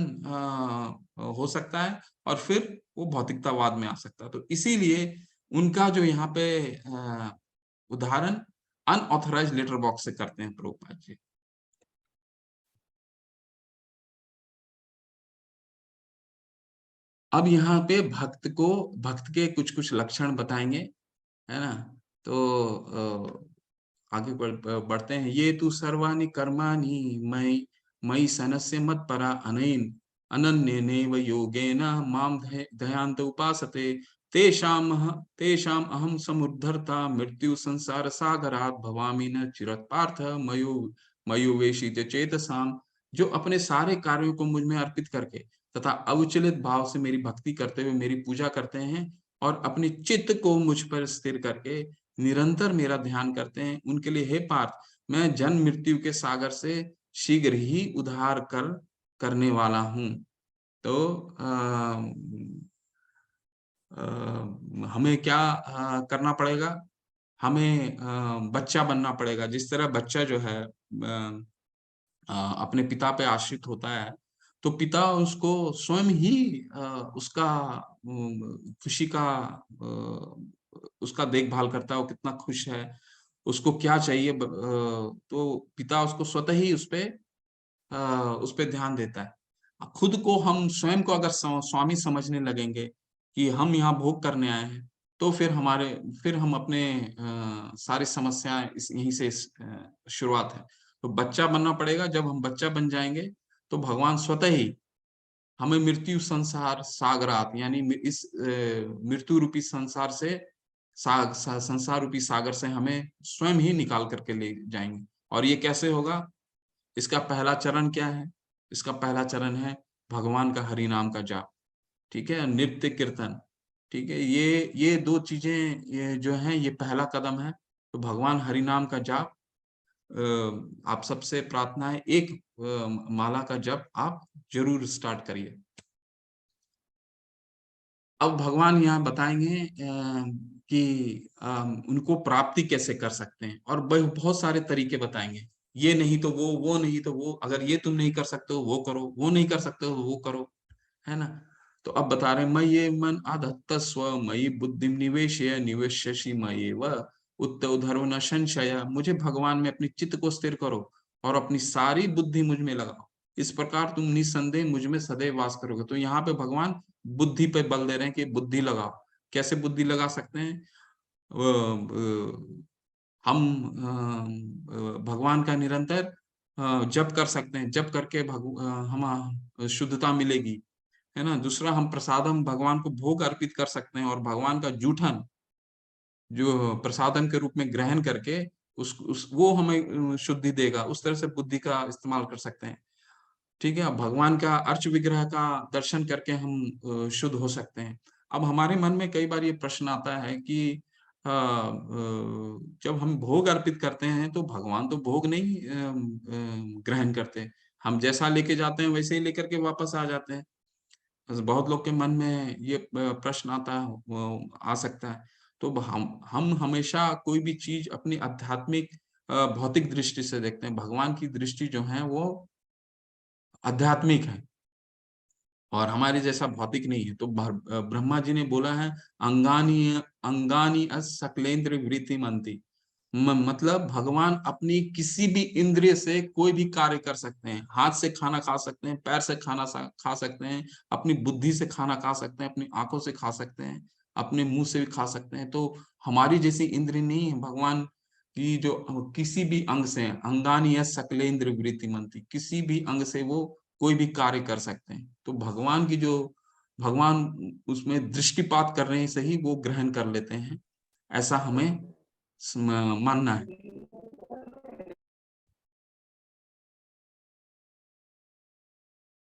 हो सकता है, और फिर वो भौतिकतावाद में आ सकता है। तो इसीलिए उनका जो यहाँ पे उदाहरण अनऑथराइज्ड लेटर बॉक्स से करते हैं प्रभुपाद जी। अब यहाँ पे भक्त के कुछ कुछ लक्षण बताएंगे, है ना? तो आगे बढ़ते हैं। ये तु सर्वाणि कर्माणि मयि सनस्य मत्परा अनन्येनैव योगेन मां ध्यायन्त उपासते तेषाम् अहं समुद्धर्ता मृत्यु संसार सागरात् भवामि न चिरत् पार्थ मयोवेशित चेतसाम्। जो अपने सारे कार्यों को मुझ में अर्पित करके तथा अविचलित भाव से मेरी भक्ति करते हुए मेरी पूजा करते हैं और अपने चित्त को मुझ पर स्थिर करके निरंतर मेरा ध्यान करते हैं, उनके लिए हे पार्थ, मैं जन्म मृत्यु के सागर से शीघ्र ही उद्धार करने वाला हूं। तो हमें क्या करना पड़ेगा? हमें बच्चा बनना पड़ेगा। जिस तरह बच्चा जो है अपने पिता पे आश्रित होता है, तो पिता उसको स्वयं ही उसका खुशी का उसका देखभाल करता है। वो कितना खुश है, उसको क्या चाहिए, तो पिता उसको स्वतः ही उस पे ध्यान देता है। खुद को हम स्वयं को अगर स्वामी समझने लगेंगे कि हम यहाँ भोग करने आए हैं, तो फिर हम अपने सारी समस्याएं यहीं से शुरुआत है। तो बच्चा बनना पड़ेगा। जब हम बच्चा बन जाएंगे तो भगवान स्वतः ही हमें मृत्यु संसार सागरात, यानी इस मृत्यु रूपी संसार से संसार रूपी सागर से हमें स्वयं ही निकाल करके ले जाएंगे। और ये कैसे होगा? इसका पहला चरण क्या है? इसका पहला चरण है भगवान का हरि नाम का जाप, ठीक है, नित्य कीर्तन, ठीक है। ये दो चीजें ये जो हैं, ये पहला कदम है। तो भगवान हरि नाम का जाप, आप सबसे प्रार्थना है, एक माला का जप आप जरूर स्टार्ट करिए। अब भगवान यहाँ बताएंगे कि उनको प्राप्ति कैसे कर सकते हैं, और बहुत सारे तरीके बताएंगे। ये नहीं तो वो नहीं तो वो, अगर ये तुम नहीं कर सकते हो वो करो, वो नहीं कर सकते हो वो करो, है ना? तो अब बता रहे हैं, मय्ये मन आधत्त स्व मयि बुद्धि निवेशय निवेश्यसि मय्येव उत्तौ धर्म न संशय। मुझे भगवान में अपनी चित्त को स्थिर करो और अपनी सारी बुद्धि मुझ में लगाओ, इस प्रकार तुम निस्संदेह मुझ में सदैव वास करोगे। तो यहाँ पे भगवान बुद्धि पे बल दे रहे हैं कि बुद्धि लगाओ। कैसे बुद्धि लगा सकते हैं? हम भगवान का निरंतर जप कर सकते हैं। जप करके हम शुद्धता मिलेगी, है ना? दूसरा, हम प्रसादम भगवान को भोग अर्पित कर सकते हैं और भगवान का जूठन जो प्रसादम के रूप में ग्रहण करके उस वो हमें शुद्धि देगा। उस तरह से बुद्धि का इस्तेमाल कर सकते हैं, ठीक है। भगवान का अर्च विग्रह का दर्शन करके हम शुद्ध हो सकते हैं। अब हमारे मन में कई बार ये प्रश्न आता है कि जब हम भोग अर्पित करते हैं तो भगवान तो भोग नहीं ग्रहण करते, हम जैसा लेके जाते हैं वैसे ही लेकर के वापस आ जाते हैं। बस बहुत लोग के मन में ये प्रश्न आता है, आ सकता है। तो हम हमेशा कोई भी चीज अपनी आध्यात्मिक भौतिक दृष्टि से देखते हैं। भगवान की दृष्टि जो है वो आध्यात्मिक है और हमारे जैसा भौतिक नहीं है। तो ब्रह्मा जी ने बोला है, अंगानी अंगानी सकलेन्द्र वृत्ति मंती, मतलब भगवान अपनी किसी भी इंद्रिय से कोई भी कार्य कर सकते हैं। हाथ से खाना खा सकते हैं, पैर से खाना खा सकते हैं, अपनी बुद्धि से खाना खा सकते हैं, अपनी आंखों से खा सकते हैं, अपने मुंह से भी खा सकते हैं। तो हमारी जैसी इंद्रिय नहीं है भगवान की, जो किसी भी अंग से, अंगानी या सकलेंद्र वृत्ति मंती, किसी भी अंग से वो कोई भी कार्य कर सकते हैं। तो भगवान की जो, भगवान उसमें दृष्टिपात करने से ही वो ग्रहण कर लेते हैं, ऐसा हमें मानना है।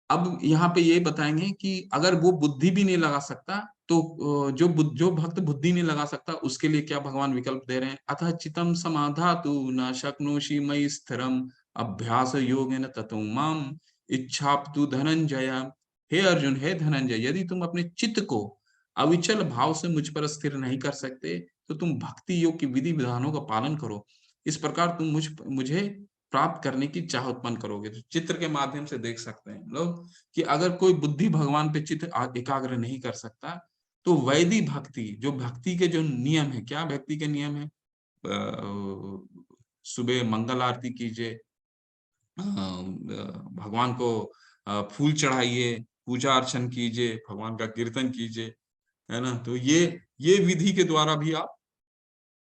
अब यहाँ पे ये बताएंगे कि अगर वो बुद्धि भी नहीं लगा सकता, तो जो भक्त बुद्धि नहीं लगा सकता उसके लिए क्या भगवान विकल्प दे रहे हैं। अतः चितम समाधातु न शक्नोषि मयि स्थिरम अभ्यास योगेन ततो माम इच्छाप्तु धनंजय। हे अर्जुन, हे धनंजय, यदि तुम अपने चित्त को अविचल भाव से मुझ पर स्थिर नहीं कर सकते, तो तुम भक्ति योग की विधि विधानों का पालन करो। इस प्रकार तुम मुझे प्राप्त करने की चाह उत्पन्न करोगे। तो चित्र के माध्यम से देख सकते हैं लोग कि अगर कोई बुद्धि भगवान पे चित्त एकाग्र नहीं कर सकता, तो वैदिक भक्ति, जो भक्ति के जो नियम है, क्या भक्ति के नियम है, सुबह मंगल आरती कीजिए, भगवान को फूल चढ़ाइए, पूजा अर्चन कीजिए, भगवान का कीर्तन कीजिए, है ना। तो ये विधि के द्वारा भी आप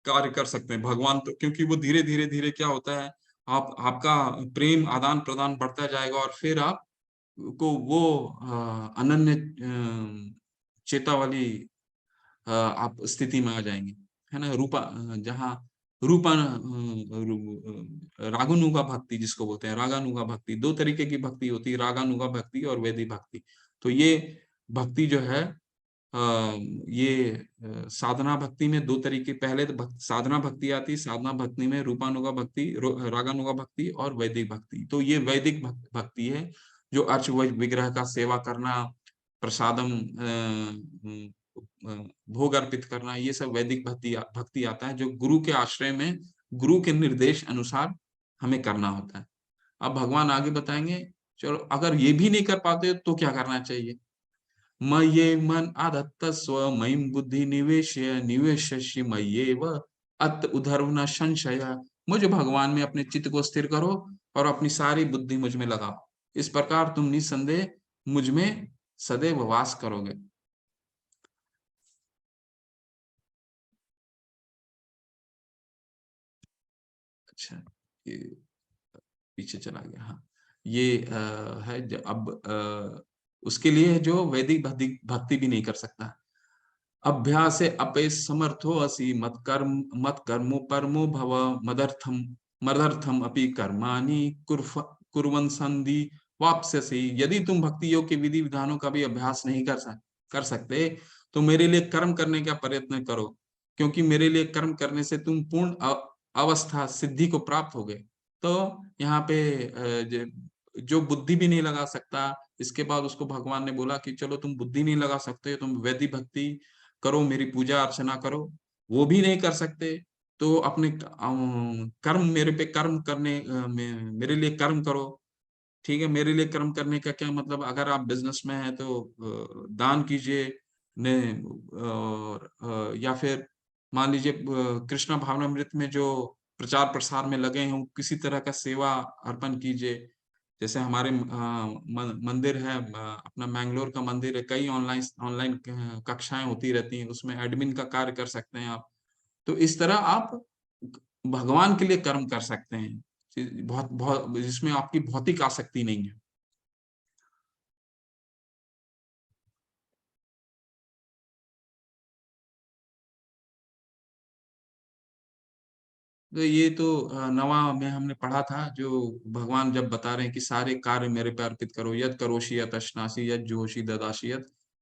कार्य कर सकते हैं भगवान। तो क्योंकि वो धीरे धीरे धीरे क्या होता है, आप आपका प्रेम आदान प्रदान बढ़ता जाएगा, और फिर आप को वो अनन्य चेता वाली आप स्थिति में आ जाएंगे, है ना। रूपा जहाँ रूपा रागानुगा भक्ति जिसको बोलते हैं, रागानुगा भक्ति, दो तरीके की भक्ति होती है, रागानुगा भक्ति और वैदिक भक्ति। तो ये भक्ति जो है, ये साधना भक्ति में दो तरीके, पहले तो साधना भक्ति आती है, साधना भक्ति में रूपानुगा भक्ति, रागानुगा भक्ति और वैदिक भक्ति। तो ये वैदिक भक्ति है, जो अर्च विग्रह का सेवा करना, प्रसादम भोग अर्पित करना, ये सब वैदिक भक्ति भक्ति आता है, जो गुरु के आश्रय में, गुरु के निर्देश अनुसार हमें करना होता है। अब भगवान आगे बताएंगे, चलो अगर ये भी नहीं कर पाते तो क्या करना चाहिए। मय्ये मन आदत्त स्व मयिं बुद्धि निवेश्य निवेश्यसि मय्येव अत उधर्व न संशय। मुझे भगवान में अपने चित्त को स्थिर करो और अपनी सारी बुद्धि मुझ में लगाओ, इस प्रकार तुम निसंदेह मुझ में सदैव वास करोगे। अच्छा, ये पीछे चला गया। हाँ, ये है अब उसके लिए जो वैदिक भक्ति भक्ति भी नहीं कर सकता। अभ्यासे अपे समर्थो असि मत कर्मो परमो भव मदर्थम मदर्थम अपि कर्माणि कुर्वन् संधि वाप्स्यसि। यदि तुम भक्ति योग के विधि विधानों का भी अभ्यास नहीं कर सकते, तो मेरे लिए कर्म करने का प्रयत्न करो, क्योंकि मेरे लिए कर्म करने से तुम पूर्ण अवस्था सिद्धि को प्राप्त हो गए। तो यहाँ पे जो बुद्धि भी नहीं लगा सकता, इसके बाद उसको भगवान ने बोला कि चलो तुम बुद्धि नहीं लगा सकते, तुम वैदिक भक्ति करो, मेरी पूजा अर्चना करो, वो भी नहीं कर सकते, तो अपने कर्म, मेरे पे कर्म करने मेरे लिए कर्म करो। ठीक है, मेरे लिए कर्म करने का क्या मतलब, अगर आप बिजनेस में हैं तो दान कीजिए ने, और या फिर मान लीजिए कृष्णा भावनामृत में जो प्रचार प्रसार में लगे हैं, किसी तरह का सेवा अर्पण कीजिए। जैसे हमारे मंदिर है, अपना मैंगलोर का मंदिर है, कई ऑनलाइन ऑनलाइन कक्षाएं होती रहती हैं, उसमें एडमिन का कार्य कर सकते हैं आप। तो इस तरह आप भगवान के लिए कर्म कर सकते हैं, बहुत बहुत जिसमें आपकी भौतिक आसक्ति नहीं है। तो ये तो नवा में हमने पढ़ा था, जो भगवान जब बता रहे हैं कि सारे कार्य मेरे पे अर्पित करो, यद करोषि यत अश्नासि यद जोषि ददासि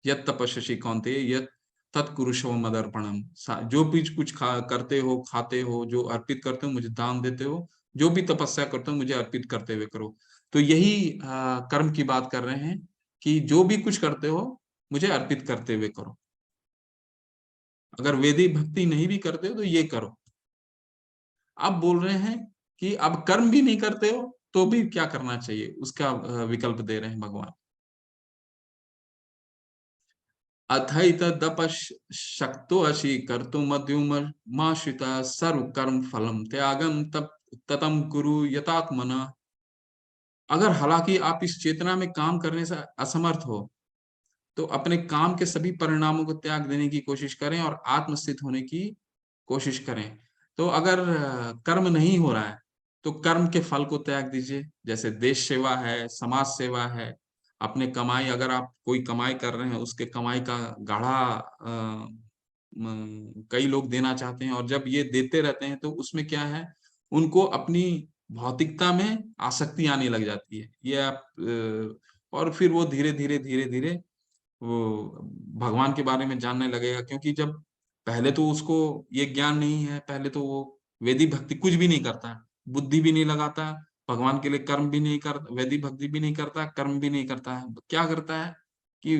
यद तपस्यसि कौन्तेय यद तत्कुरुष्व मदर्पणम। जो भी कुछ करते हो, खाते हो, जो अर्पित करते हो, मुझे दान देते हो, जो भी तपस्या करते हो, मुझे अर्पित करते हुए करो। तो यही कर्म की बात कर रहे हैं कि जो भी कुछ करते हो, मुझे अर्पित करते हुए करो। अगर वेदी भक्ति नहीं भी करते हो तो ये करो। आप बोल रहे हैं कि अब कर्म भी नहीं करते हो तो भी क्या करना चाहिए, उसका विकल्प दे रहे हैं भगवान। अथैतदपशक्तो अशि कर्तुमद्युममाश्रिता सर्व कर्म फलम त्यागम तप ततम कुरु यतात्मना। अगर हालांकि आप इस चेतना में काम करने से असमर्थ हो, तो अपने काम के सभी परिणामों को त्याग देने की कोशिश करें और आत्मस्थित होने की कोशिश करें। तो अगर कर्म नहीं हो रहा है, तो कर्म के फल को त्याग दीजिए। जैसे देश सेवा है, समाज सेवा है, अपने कमाई, अगर आप कोई कमाई कर रहे हैं, उसके कमाई का गाढ़ा कई लोग देना चाहते हैं, और जब ये देते रहते हैं तो उसमें क्या है, उनको अपनी भौतिकता में आसक्ति आने लग जाती है। ये आप और फिर वो धीरे-धीरे वो भगवान के बारे में जानने लगेगा, क्योंकि जब पहले तो उसको ये ज्ञान नहीं है, पहले तो वो वैदिक भक्ति कुछ भी नहीं करता है, बुद्धि भी नहीं लगाता, भगवान के लिए कर्म भी नहीं कर वैदिक भक्ति भी नहीं करता, कर्म भी नहीं करता है। क्या करता है कि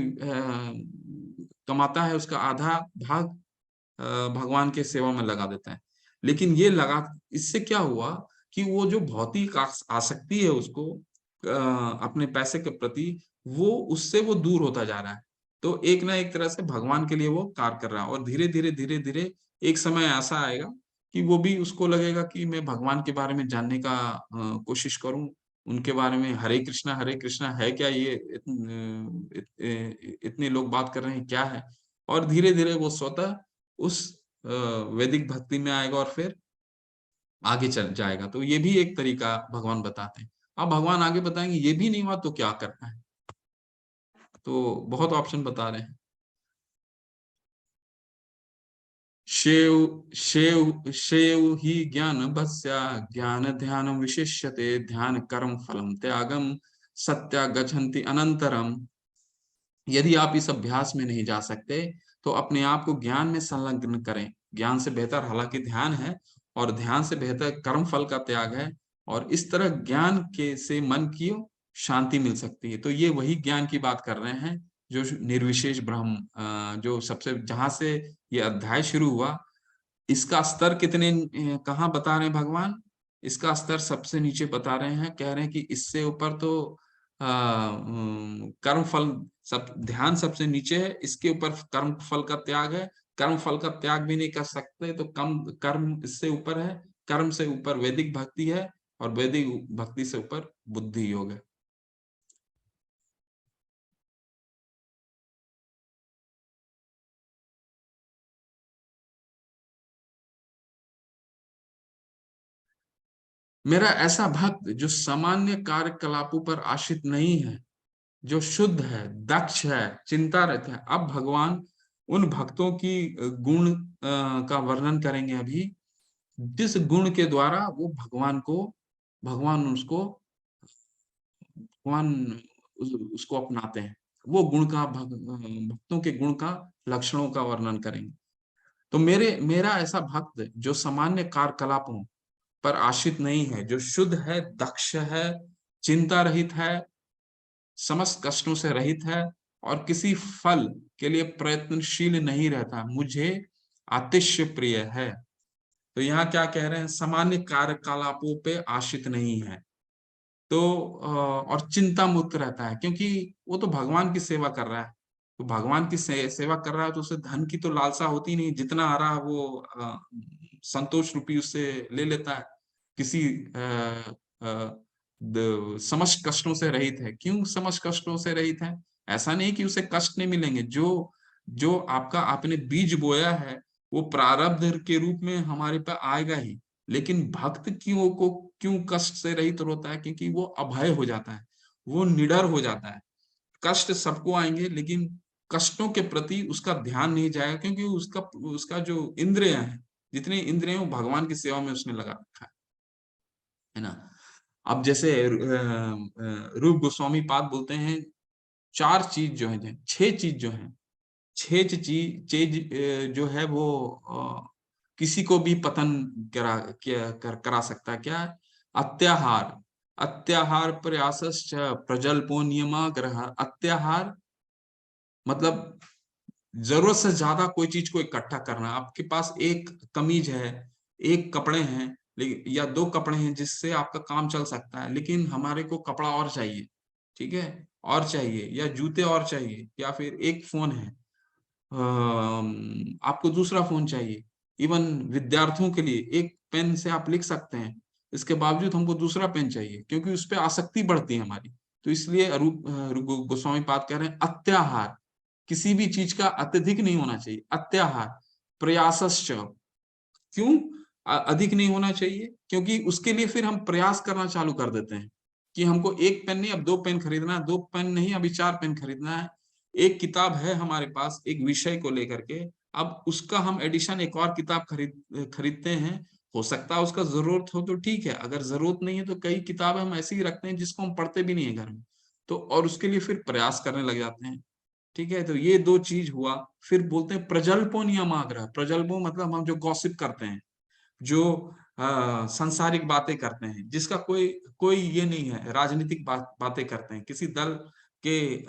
कमाता है, उसका आधा भाग भगवान के सेवा में लगा देता है। लेकिन ये लगा इससे क्या हुआ कि वो जो भौतिक आसक्ति है उसको अपने पैसे के प्रति, वो उससे वो दूर होता जा रहा है। तो एक ना एक तरह से भगवान के लिए वो कार्य कर रहा है, और धीरे-धीरे एक समय ऐसा आएगा कि वो भी उसको लगेगा कि मैं भगवान के बारे में जानने का कोशिश करूँ, उनके बारे में हरे कृष्णा है क्या ये इतने लोग बात कर रहे हैं क्या है? और धीरे-धीरे वो स्वतः उस वैदिक भक्ति में आएगा और फिर आगे चल जाएगा। तो ये भी एक तरीका भगवान बताते हैं। अब भगवान आगे बताएँगे ये भी नहीं हुआ तो क्या करना है? तो बहुत ऑप्शन बता रहे हैं। शेव शेव ही ज्ञान बस्या ज्ञान ध्यान विशिष्यते ध्यान कर्म फलम त्यागम सत्या गच्छन्ति अनंतरम। यदि आप इस अभ्यास में नहीं जा सकते, तो अपने आप को ज्ञान में संलग्न करें। ज्ञान से बेहतर हालांकि ध्यान है, और ध्यान से बेहतर कर्म फल का त्याग है, और इस तरह ज्ञान के से मन की शांति मिल सकती है। तो ये वही ज्ञान की बात कर रहे हैं, जो निर्विशेष ब्रह्म, जो सबसे जहां से ये अध्याय शुरू हुआ, इसका स्तर कितने कहाँ बता रहे हैं भगवान? इसका स्तर सबसे नीचे बता रहे हैं, कह रहे हैं कि इससे ऊपर तो कर्म फल, सब ध्यान सबसे नीचे है, इसके ऊपर कर्म फल का त्याग है। कर्म फल का त्याग भी नहीं कर सकते तो कम कर्म इससे ऊपर है, कर्म से ऊपर वैदिक भक्ति है, और वैदिक भक्ति से ऊपर बुद्धि योग है। मेरा ऐसा भक्त जो सामान्य कार्यकलापों पर आश्रित नहीं है, जो शुद्ध है, दक्ष है, चिंता रहता है। अब भगवान उन भक्तों की गुण का वर्णन करेंगे अभी, जिस गुण के द्वारा वो भगवान उसको भगवान उसको अपनाते हैं। वो गुण का भक्तों के गुण का, लक्षणों का वर्णन करेंगे। तो मेरा ऐसा भक्त जो सामान्य कार्यकलापों पर आश्रित नहीं है, जो शुद्ध है, दक्ष है, चिंता रहित है, समस्त कष्टों से रहित है, और किसी फल के लिए प्रयत्नशील नहीं रहता, मुझे अतिशय प्रिय है। तो यहाँ क्या कह रहे हैं, सामान्य कार्यकलापों पे आश्रित नहीं है, तो और चिंता मुक्त रहता है, क्योंकि वो तो भगवान की सेवा कर रहा है। तो भगवान की सेवा कर रहा है, तो उसे धन की तो लालसा होती नहीं, जितना आ रहा है वो संतोष रूपी उससे ले लेता है। किसी समस्त कष्टों से रहित है। क्यों समस्त कष्टों से रहित है? ऐसा नहीं कि उसे कष्ट नहीं मिलेंगे, जो जो आपका आपने बीज बोया है, वो प्रारब्ध के रूप में हमारे पे आएगा ही। लेकिन भक्त क्यों कष्ट से रहित होता है? क्योंकि वो अभय हो जाता है, वो निडर हो जाता है। कष्ट सबको आएंगे, लेकिन कष्टों के प्रति उसका ध्यान नहीं जाएगा, क्योंकि उसका उसका जो इंद्रियां हैं, जितनी इंद्रियां, वो भगवान की सेवा में उसने लगा रखा है ना। अब जैसे रूप गोस्वामी पाद बोलते हैं, चार चीज जो है, छह चीज जो है, छह चीज जो है वो किसी को भी पतन करा सकता है। क्या? अत्याहार, अत्याहार प्रयासश्च प्रजल्पो नियमाग्रह। अत्याहार मतलब जरूरत से ज्यादा कोई चीज को इकट्ठा करना। आपके पास एक कमीज है, एक कपड़े हैं, लेकिन या दो कपड़े हैं जिससे आपका काम चल सकता है, लेकिन हमारे को कपड़ा और चाहिए, ठीक है, और चाहिए, या जूते और चाहिए, या फिर एक फोन है, आपको दूसरा फोन चाहिए। इवन विद्यार्थियों के लिए एक पेन से आप लिख सकते हैं, इसके बावजूद हमको दूसरा पेन चाहिए, क्योंकि उस पर आसक्ति बढ़ती है हमारी। तो इसलिए गोस्वामी पाद कह रहे हैं अत्याहार, किसी भी चीज का अत्यधिक नहीं होना चाहिए। अत्याहार प्रयासश्च, क्यों अधिक नहीं होना चाहिए? क्योंकि उसके लिए फिर हम प्रयास करना चालू कर देते हैं कि हमको एक पेन नहीं अब दो पेन खरीदना है, दो पेन नहीं अभी चार पेन खरीदना है। एक किताब है हमारे पास एक विषय को लेकर के, अब उसका हम एडिशन एक और किताब खरीदते हैं। हो सकता है उसका जरूरत हो तो ठीक है, अगर जरूरत नहीं है तो कई किताबें हम ऐसी ही रखते हैं जिसको हम पढ़ते भी नहीं है घर में, तो और उसके लिए फिर प्रयास करने लग जाते हैं। ठीक है, तो ये दो चीज हुआ। फिर बोलते हैं प्रजल्पो नियमाग्रह। प्रजल्पो मतलब हम जो गॉसिप करते हैं, जो सांसारिक बातें करते हैं, जिसका कोई कोई ये नहीं है, राजनीतिक बातें करते हैं किसी दल के,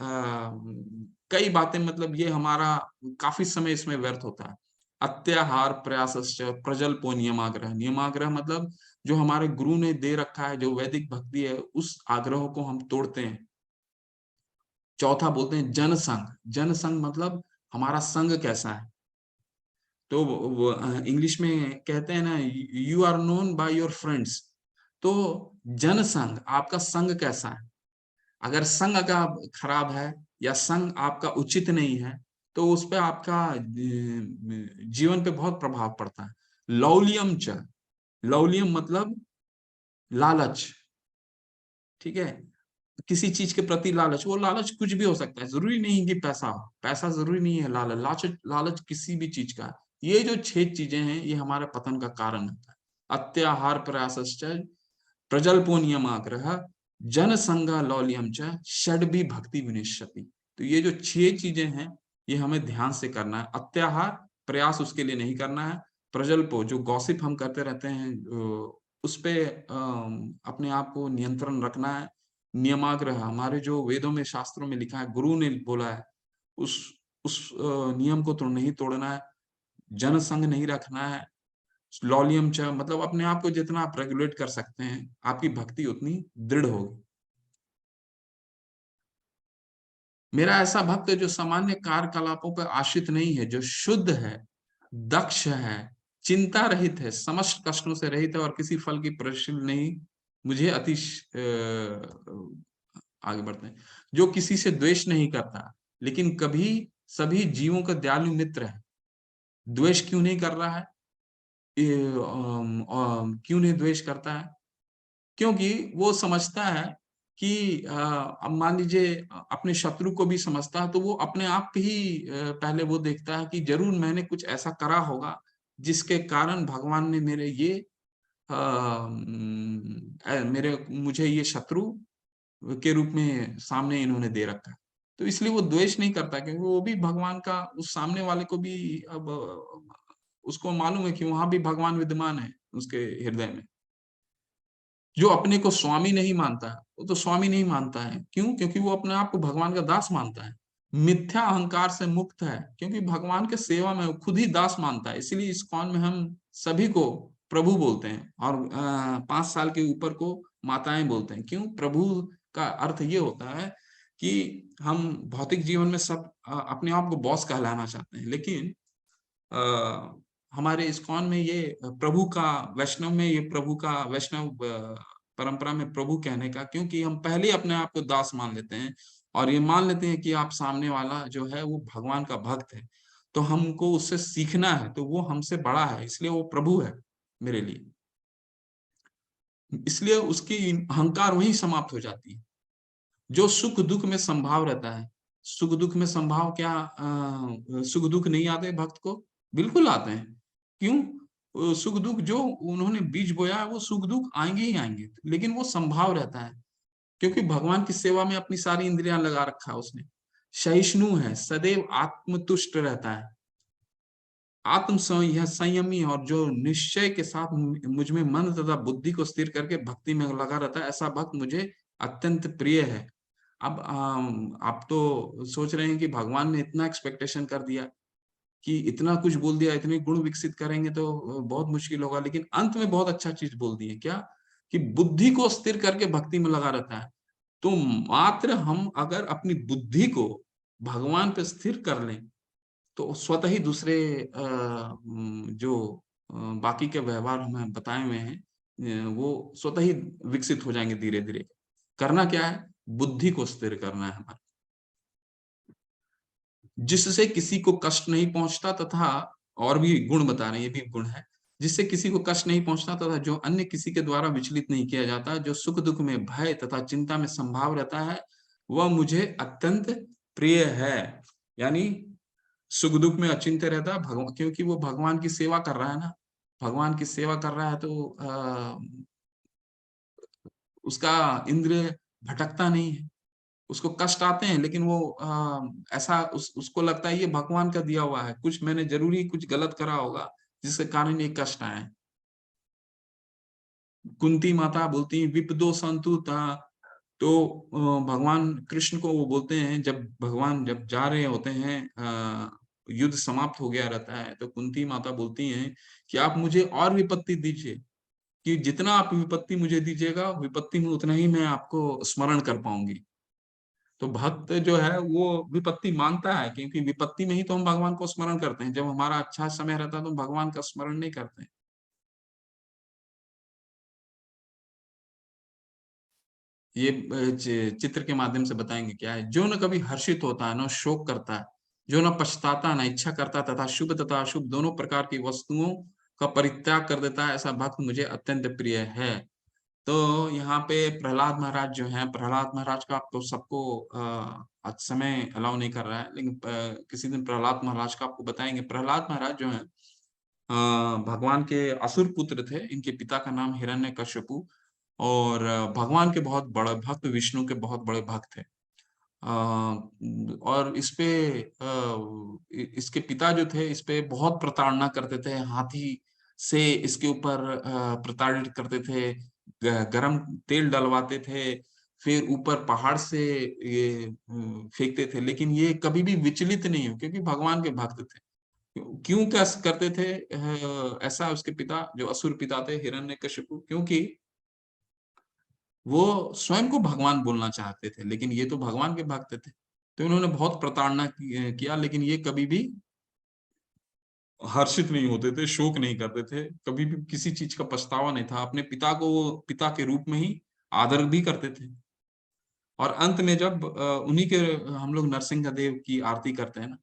कई बातें, मतलब ये हमारा काफी समय इसमें व्यर्थ होता है। अत्याहार प्रयासश्च प्रजल्पो नियमाग्रह। नियमाग्रह मतलब जो हमारे गुरु ने दे रखा है, जो वैदिक भक्ति है, उस आग्रह को हम तोड़ते हैं। चौथा बोलते हैं जनसंग। जनसंग मतलब हमारा संग कैसा है। तो वो इंग्लिश में कहते हैं ना, you are known by your friends. तो जनसंग, आपका संग कैसा है? अगर संग का खराब है या संग आपका उचित नहीं है, तो उस पे आपका जीवन पे बहुत प्रभाव पड़ता है। लौलियम च, लौलियम मतलब लालच। ठीक है, किसी चीज के प्रति लालच, वो लालच कुछ भी हो सकता है, जरूरी नहीं कि पैसा हो, पैसा जरूरी नहीं है। लालच लालच लालच किसी भी चीज का है। ये जो छह चीजें हैं ये हमारे पतन का कारण होता है। अत्याहार प्रयासश्च प्रजल्पो नियमाग्रह जन संगा लौल्यम च षड्भी भक्ति विनिश्यति। तो ये जो छह चीजें हैं ये हमें ध्यान से करना है। अत्याहार, प्रयास उसके लिए नहीं करना है। प्रजल्पो, जो गॉसिप हम करते रहते हैं, उस पे अपने आप को नियंत्रण रखना है। नियमाग्रह, हमारे जो वेदों में शास्त्रों में लिखा है, गुरु ने बोला है, उस उस नियम को तो नहीं तोड़ना है। जनसंग नहीं रखना है। लॉलियम च मतलब अपने आप को जितना आप रेगुलेट कर सकते हैं, आपकी भक्ति उतनी दृढ़ होगी। मेरा ऐसा भक्त है जो सामान्य कार्यकलापों पर आश्रित नहीं है, जो शुद्ध है, दक्ष है, चिंता रहित है, समस्त कष्टों से रहित है और किसी फल की प्रश्न नहीं। मुझे आगे बढ़ते हैं। जो किसी से द्वेष नहीं करता, लेकिन कभी सभी जीवों का दयालु मित्र है। द्वेष क्यों नहीं कर रहा है? क्यों नहीं द्वेष करता है? क्योंकि वो समझता है कि अब मान लीजिए अपने शत्रु को भी समझता है, तो वो अपने आप ही पहले वो देखता है कि जरूर मैंने कुछ ऐसा करा होगा जिसके कारण भगवान ने मेरे ये मेरे मुझे ये शत्रु के रूप में सामने इन्होंने दे रखा है। तो इसलिए वो द्वेष नहीं करता, क्योंकि वो भी भगवान का, उस सामने वाले को भी अब उसको मालूम है कि वहां भी भगवान विद्यमान है उसके हृदय में। जो अपने को स्वामी नहीं मानता है, वो तो स्वामी नहीं मानता है। क्यों? क्योंकि वो अपने आप को भगवान का दास मानता है। मिथ्या अहंकार से मुक्त है, क्योंकि भगवान के सेवा में वो खुद ही दास मानता है। इसीलिए इस कौन में हम सभी को प्रभु बोलते हैं, और 5 साल के ऊपर को माताएं बोलते हैं। क्यों? प्रभु का अर्थ ये होता है कि हम भौतिक जीवन में सब अपने आप को बॉस कहलाना चाहते हैं, लेकिन हमारे इस्कॉन में ये प्रभु का, वैष्णव में ये प्रभु का, वैष्णव परंपरा में प्रभु कहने का, क्योंकि हम पहले अपने आप को दास मान लेते हैं और ये मान लेते हैं कि आप सामने वाला जो है वो भगवान का भक्त है, तो हमको उससे सीखना है, तो वो हमसे बड़ा है, इसलिए वो प्रभु है मेरे लिए। इसलिए उसकी अहंकार वहीं समाप्त हो जाती है। जो सुख दुख में संभाव रहता है, सुख दुख में संभाव क्या, सुख दुख नहीं आते भक्त को? बिल्कुल आते हैं। क्यों? सुख दुख जो उन्होंने बीज बोया है वो सुख दुख आएंगे ही आएंगे, लेकिन वो संभाव रहता है, क्योंकि भगवान की सेवा में अपनी सारी इंद्रियां लगा रखा है उसने। सहिष्णु है, सदैव आत्मतुष्ट रहता है, आत्म संयमी, और जो निश्चय के साथ मुझ में मन तथा बुद्धि को स्थिर करके भक्ति में लगा रहता है, ऐसा भक्त मुझे अत्यंत प्रिय है। अब आप तो सोच रहे हैं कि भगवान ने इतना एक्सपेक्टेशन कर दिया, कि इतना कुछ बोल दिया, इतने गुण विकसित करेंगे तो बहुत मुश्किल होगा, लेकिन अंत में बहुत अच्छा चीज बोल दी है। क्या? कि बुद्धि को स्थिर करके भक्ति में लगा रहता है। तो मात्र हम अगर अपनी बुद्धि को भगवान पे स्थिर कर लें, तो स्वतः ही दूसरे जो बाकी के व्यवहार हमें बताए हुए हैं वो स्वतः ही विकसित हो जाएँगे धीरे-धीरे। करना क्या है? बुद्धि को स्थिर करना है हमारी। जिससे किसी को कष्ट नहीं पहुँचता तथा और भी गुण बता रहे हैं, ये भी गुण है। जिससे किसी को कष्ट नहीं पहुँचता तथा जो अन्य किसी के द्वारा विचलित नहीं किया जाता, जो सुख-दुःख में, भय तथा चिंता में संभाव रहता है, वह मुझे अत्यंत प्रिय है। यानी सुख-दुःख में अचिंत्य रहता है क्योंकि वो भगवान की सेवा कर रहा है ना। भगवान की सेवा कर रहा है तो उसका इंद्रिय भटकता नहीं है। उसको कष्ट आते हैं लेकिन वो ऐसा उसको लगता है ये भगवान का दिया हुआ है, कुछ मैंने ज़रूरी कुछ गलत करा होगा, जिसके कारण ये कष्ट आए। कुंती माता बोलती हैं विप्तो संतुता तो भगवान कृष्ण को वो बोलते हैं जब भगवान जब जा रहे होते हैं युद्ध समाप्त हो गया रहता है, तो कुंती माता बोलती हैं कि आप मुझे और विपत्ति दीजिए, कि जितना आप विपत्ति मुझे दीजिएगा, विपत्ति में उतना ही मैं आपको स्मरण कर पाऊँगी। तो भक्त जो है वो विपत्ति मांगता है क्योंकि विपत्ति में ही तो हम भगवान को स्मरण करते हैं। जब हमारा अच्छा समय रहता है तो हम भगवान का स्मरण नहीं करते हैं। ये चित्र के माध्यम से बताएँगे क्या है। जो न कभी हर्षित होता है, न शोक करता है, जो न पछताता, न इच्छा करता तथा शुभ तथा अशुभ दोनों प्रकार की वस्तुओं का परित्याग कर देता है, ऐसा भक्त मुझे अत्यंत प्रिय है। तो यहाँ पे प्रहलाद महाराज जो हैं, प्रहलाद महाराज का आप तो सबको आज समय अलाउ नहीं कर रहा है, लेकिन किसी दिन प्रहलाद महाराज का आपको बताएँगे। प्रहलाद महाराज जो हैं भगवान के असुर पुत्र थे, इनके पिता का नाम हिरण्यकश्यपु और भगवान के बहुत बड़े भक्त, विष्णु के बहुत बड़े भक्त थे। और इसके पिता जो थे, इस पे बहुत प्रताड़ना करते थे, हाथी से इसके ऊपर प्रताड़ित करते थे, गरम तेल डलवाते थे, फिर ऊपर पहाड़ से ये फेंकते थे, लेकिन ये कभी भी विचलित नहीं हुए क्योंकि भगवान के भक्त थे। क्यों करते थे ऐसा उसके पिता जो असुर पिता थे हिरण्यकशिपु क्योंकि वो स्वयं को भगवान बोलना चाहते थे, लेकिन ये तो भगवान के भक्त थे। तो इन्होंने बहुत प्रताड़ना किया लेकिन ये कभी भी हर्षित नहीं होते थे, शोक नहीं करते थे, कभी भी किसी चीज़ का पछतावा नहीं था। अपने पिता को वो पिता के रूप में ही आदर भी करते थे। और अंत में जब उन्हीं के हम लोग नरसिंह देव की आरती करते हैं ना,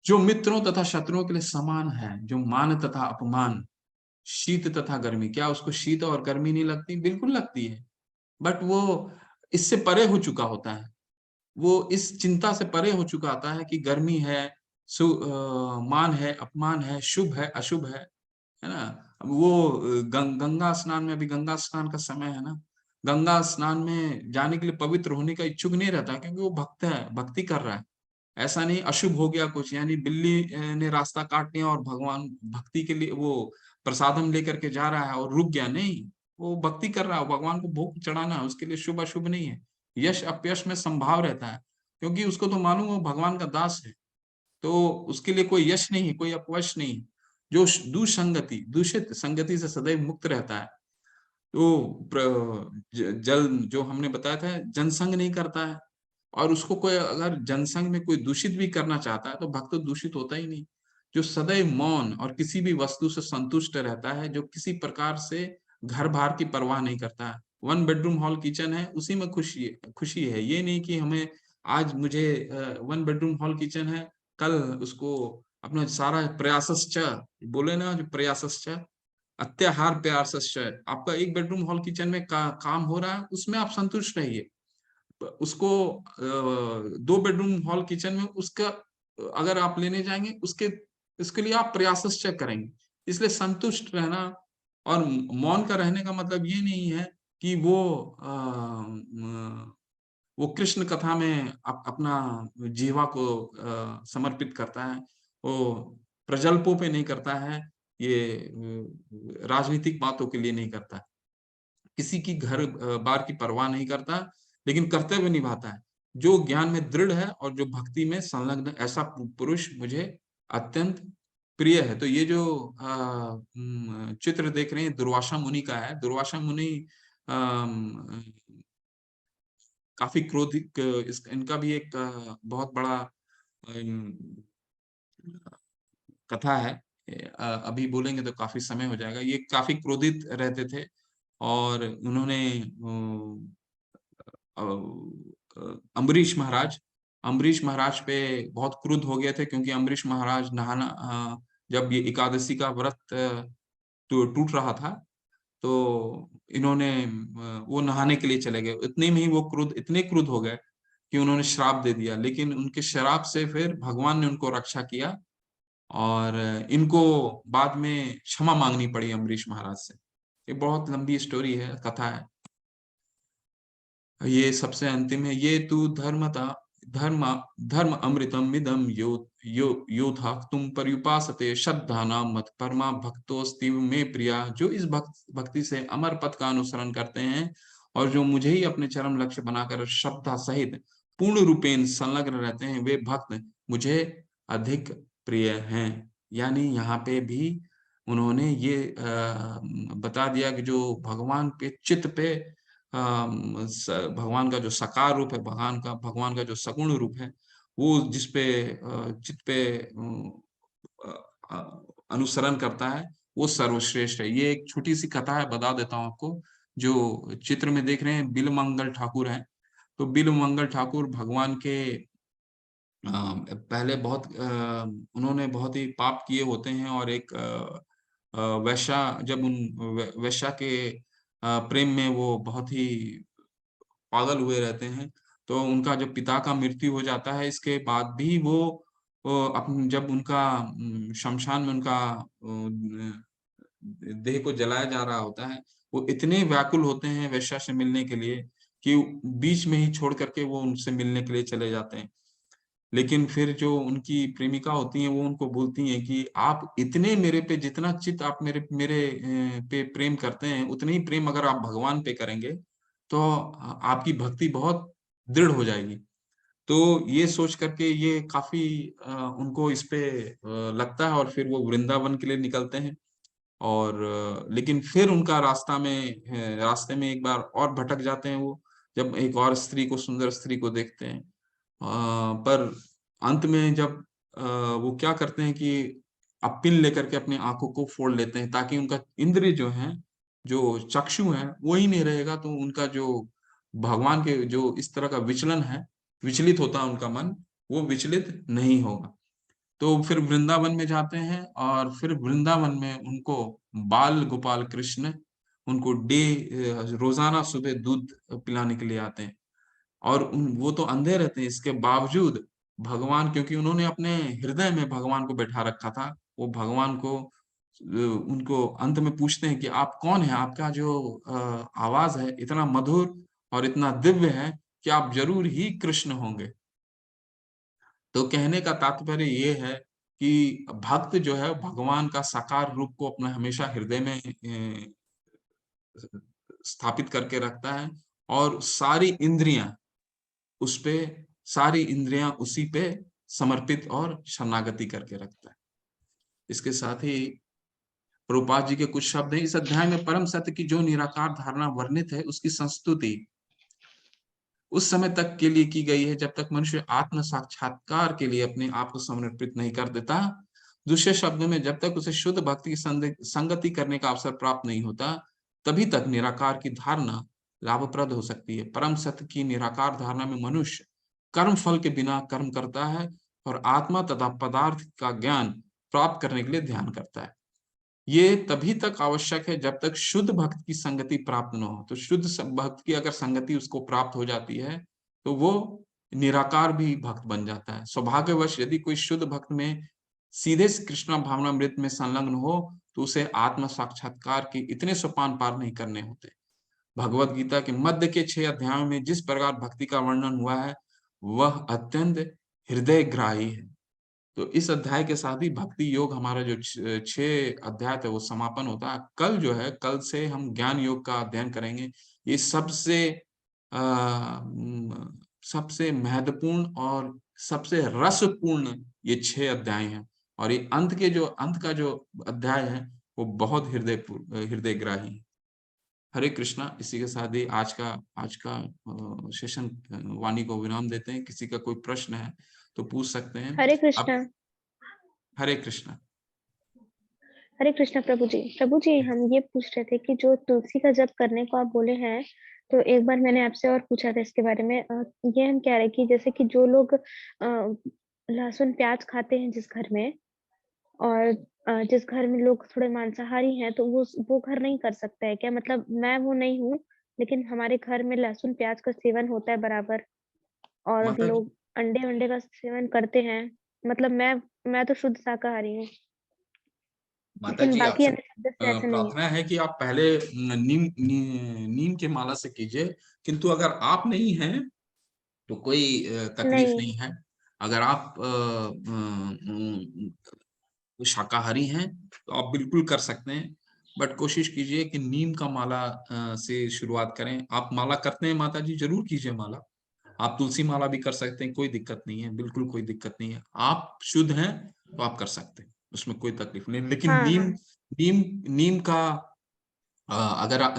जो मित्रों तथा शत्रुओं के लिए समान है, जो मान तथा अपमान, शीत तथा गर्मी, क्या उसको शीत और गर्मी नहीं लगती? बिल्कुल लगती है। बट वो इससे परे हो चुका होता है। वो इस चिंता से परे हो चुका होता है कि गर्मी है, मान है, अपमान है, शुभ है, अशुभ है ना? अब वो गंगा स्नान में अभी गंगा स्नान का समय है ना, गंगा स्नान में जाने के लिए पवित्र होने का इच्छुक नहीं रहता क्योंकि वो भक्त है, भक्ति कर रहा है। ऐसा नहीं अशुभ हो गया कुछ यानी बिल्ली ने रास्ता काट लिया और भगवान भक्ति के लिए वो प्रसादम लेकर के जा रहा है और रुक गया, नहीं। वो भक्ति कर रहा है, भगवान को भोग चढ़ाना है, उसके लिए शुभ-अशुभ नहीं है। यश-अपयश में संभाव रहता है, क्योंकि उसको तो मालूम है वो भगवान का दास है, तो उसके लिए कोई यश नहीं है, कोई अपयश नहीं है। जो दुसंगति, दूषित संगति से सदैव मुक्त रहता है, तो जल जो हमने बताया था जनसंग नहीं करता है और उसको कोई अगर जनसंग में कोई दूषित भी करना चाहता है तो भक्त तो दूषित होता ही नहीं। जो सदैव मौन और किसी भी वस्तु से संतुष्ट रहता है, जो किसी प्रकार से घर-बार की परवाह नहीं करता है। 1 बेडरूम हॉल किचन है, उसी में खुशी है। ये नहीं कि हमें आज मुझे 1 बेडरूम हॉल किचन है, कल उसको अपना सारा प्रयासश्च बोले ना जो प्रयासश्च अत्याहार प्रयासश्च आपका 1 बेडरूम हॉल किचन में काम हो रहा है, उसमें आप संतुष्ट रहिए। उसको 2 बेडरूम हॉल किचन में उसका अगर आप लेने जाएँगे उसके लिए आप प्रयासश्चय करेंगे। इसलिए संतुष्ट रहना और मौन का रहने का मतलब ये नहीं है कि वो म वो कृष्ण कथा में अपना जीवा को समर्पित करता है। वो प्रजल्पों पे नहीं करता है, ये राजनीतिक बातों के लिए नहीं करता है। किसी की बार की परवाह नहीं करता, लेकिन कर्तव्य निभाता है। जो ज्ञान में दृढ़ है और जो भक्ति में संलग्न ऐसा पुरुष मुझे अत्यंत प्रिय है। तो ये जो चित्र देख रहे हैं दुर्वासा मुनि का है। दुर्वासा मुनि अम, काफी क्रोधित, इनका भी एक बहुत बड़ा कथा है। अभी बोलेंगे तो काफी समय हो जाएगा। ये काफी क्रोधित रहते थे और उन्होंने अ, अम्बरीश महाराज पे बहुत क्रुद्ध हो गए थे, क्योंकि अम्बरीश महाराज जब ये एकादशी का व्रत टूट रहा था, तो इन्होंने वो नहाने के लिए चले गए। इतने में ही वो इतने क्रुद्ध हो गए कि उन्होंने श्राप दे दिया, लेकिन उनके श्राप से फिर भगवान ने उनको रक्षा किया और इनको बाद में क्षमा मांगनी पड़ी अम्बरीश महाराज से। ये बहुत लंबी स्टोरी है, कथा है। ये सबसे अंतिम है। ये तू धर्म धर्म अमृतम इदम यो यो योथा तुम पर्युपासते श्रद्धा नाम मत परमा भक्तोस्ति में प्रिया। जो इस भक्ति से अमर पथ का अनुसरण करते हैं और जो मुझे ही अपने चरम लक्ष्य बनाकर श्रद्धा सहित पूर्ण रूपेण संलग्न रहते हैं, वे भक्त मुझे अधिक प्रिय हैं। यानी यहाँ पे भी उन्होंने ये बता दिया कि जो भगवान के चित्त पे भगवान का जो साकार रूप है, भगवान का जो सगुण रूप है, वो जिसपे चित्त पे अनुसरण करता है, वो सर्वश्रेष्ठ है। ये एक छोटी सी कथा है, बता देता हूँ आपको। जो चित्र में देख रहे हैं बिलमंगल ठाकुर हैं। तो बिलमंगल ठाकुर भगवान के पहले उन्होंने बहुत ही पाप किए होते हैं और एक वैश्या, जब उन वैश्या के प्रेम में वो बहुत ही पागल हुए रहते हैं, तो उनका जब पिता का मृत्यु हो जाता है, इसके बाद भी वो जब उनका शमशान में उनका देह को जलाया जा रहा होता है, वो इतने व्याकुल होते हैं वेश्या से मिलने के लिए कि बीच में ही छोड़ करके वो उनसे मिलने के लिए चले जाते हैं। लेकिन फिर जो उनकी प्रेमिका होती हैं, वो उनको बोलती हैं कि आप इतने मेरे पे, जितना चित आप मेरे मेरे पे प्रेम करते हैं, उतने ही प्रेम अगर आप भगवान पे करेंगे, तो आपकी भक्ति बहुत दृढ़ हो जाएगी। तो ये सोच करके ये काफी उनको इस पे लगता है और फिर वो वृंदावन के लिए निकलते हैं। और लेकिन फिर उनका रास्ते में एक बार और भटक जाते हैं वो, जब एक और स्त्री को, सुंदर स्त्री को देखते हैं। पर अंत में जब वो क्या करते हैं कि पिन लेकर के अपनी आंखों को फोड़ लेते हैं, ताकि उनका इंद्रिय जो है, जो चक्षु है, वो ही नहीं रहेगा, तो उनका जो भगवान के जो इस तरह का विचलन है, विचलित होता है उनका मन, वो विचलित नहीं होगा। तो फिर वृंदावन में जाते हैं और फिर वृंदावन में उनको बाल गोपाल कृष्ण उनको रोजाना सुबह दूध पिलाने के लिए आते हैं। और वो तो अंधे रहते हैं, इसके बावजूद भगवान, क्योंकि उन्होंने अपने हृदय में भगवान को बैठा रखा था, वो भगवान को उनको अंत में पूछते हैं कि आप कौन हैं, आपका जो आवाज है इतना मधुर और इतना दिव्य है कि आप जरूर ही कृष्ण होंगे। तो कहने का तात्पर्य ये है कि भक्त जो है भगवान का साकार रूप को अपना हमेशा हृदय में स्थापित करके रखता है और उस पे सारी इंद्रियां उसी पे समर्पित और शरणागति करके रखता है। इसके साथ ही प्रभुपाद जी के कुछ शब्द हैं। इस अध्याय में परम सत्य की जो निराकार धारणा वर्णित है, उसकी संस्तुति उस समय तक के लिए की गई है जब तक मनुष्य आत्म साक्षात्कार के लिए अपने आप को समर्पित नहीं कर देता। दूसरे शब्दों में, जब तक उसे शुद्ध भक्ति की संगति करने का अवसर प्राप्त नहीं होता, तभी तक निराकार की धारणा लाभप्रद हो सकती है। परम सत्य की निराकार धारणा में मनुष्य कर्म फल के बिना कर्म करता है और आत्मा तथा पदार्थ का ज्ञान प्राप्त करने के लिए ध्यान करता है। ये तभी तक आवश्यक है जब तक शुद्ध भक्त की संगति प्राप्त न हो। तो शुद्ध भक्त की अगर संगति उसको प्राप्त हो जाती है, तो वो निराकार भी भक्त बन जाता है। सौभाग्यवश यदि कोई शुद्ध भक्त में सीधे कृष्णा भावनामृत में संलग्न हो, तो उसे आत्म साक्षात्कार के इतने सोपान पार नहीं करने होते। भगवत गीता के मध्य के 6 अध्यायों में जिस प्रकार भक्ति का वर्णन हुआ है, वह अत्यंत हृदयग्राही है। तो इस अध्याय के साथ ही भक्ति योग हमारा जो 6 अध्याय थे वो समापन होता है। कल से हम ज्ञान योग का अध्ययन करेंगे। ये सबसे महत्वपूर्ण और सबसे रसपूर्ण ये 6 अध्याय हैं। और ये अंत का जो अध्याय है, वो बहुत हृदयग्राही है। हरे कृष्णा। इसी के साथ ही आज का सेशन वाणी को विराम देते हैं। किसी का कोई प्रश्न है तो पूछ सकते हैं। हरे अब कृष्णा। हरे कृष्णा। हरे कृष्णा प्रभु जी। प्रभु जी, हम ये पूछ रहे थे कि जो तुलसी का जप करने को आप बोले हैं, तो एक बार मैंने आपसे और पूछा था इसके बारे में। ये हम कह रहे हैं कि जैसे कि जो लोग लहसुन प्याज खाते हैं जिस घर में, और जिस घर में लोग थोड़े मांसाहारी हैं, तो वो घर नहीं कर सकता है क्या? मतलब मैं वो नहीं हूँ, लेकिन हमारे घर में लहसुन प्याज का सेवन होता है बराबर, और माता जी, लोग अंडे वंडे का सेवन करते हैं। मतलब मैं तो शुद्ध शाकाहारी हूँ, माता लेकिन जी बाकी आपसे अन्य सदस्य ऐसे नहीं है। प्रार्थना है कि आप पहले नीम के माला से कीजिए। किंतु अगर आप नहीं हैं तो कोई तकलीफ नहीं। नहीं है। अगर आप शाकाहारी हैं तो आप बिल्कुल कर सकते हैं। बट कोशिश कीजिए कि नीम का माला से शुरुआत करें। आप माला करते हैं माता जी, जरूर कीजिए माला। आप तुलसी माला भी कर सकते हैं, कोई दिक्कत नहीं है, बिल्कुल कोई दिक्कत नहीं है। आप शुद्ध हैं तो आप कर सकते हैं, उसमें कोई तकलीफ नहीं। लेकिन हाँ, नीम हाँ। नीम नीम का अगर आप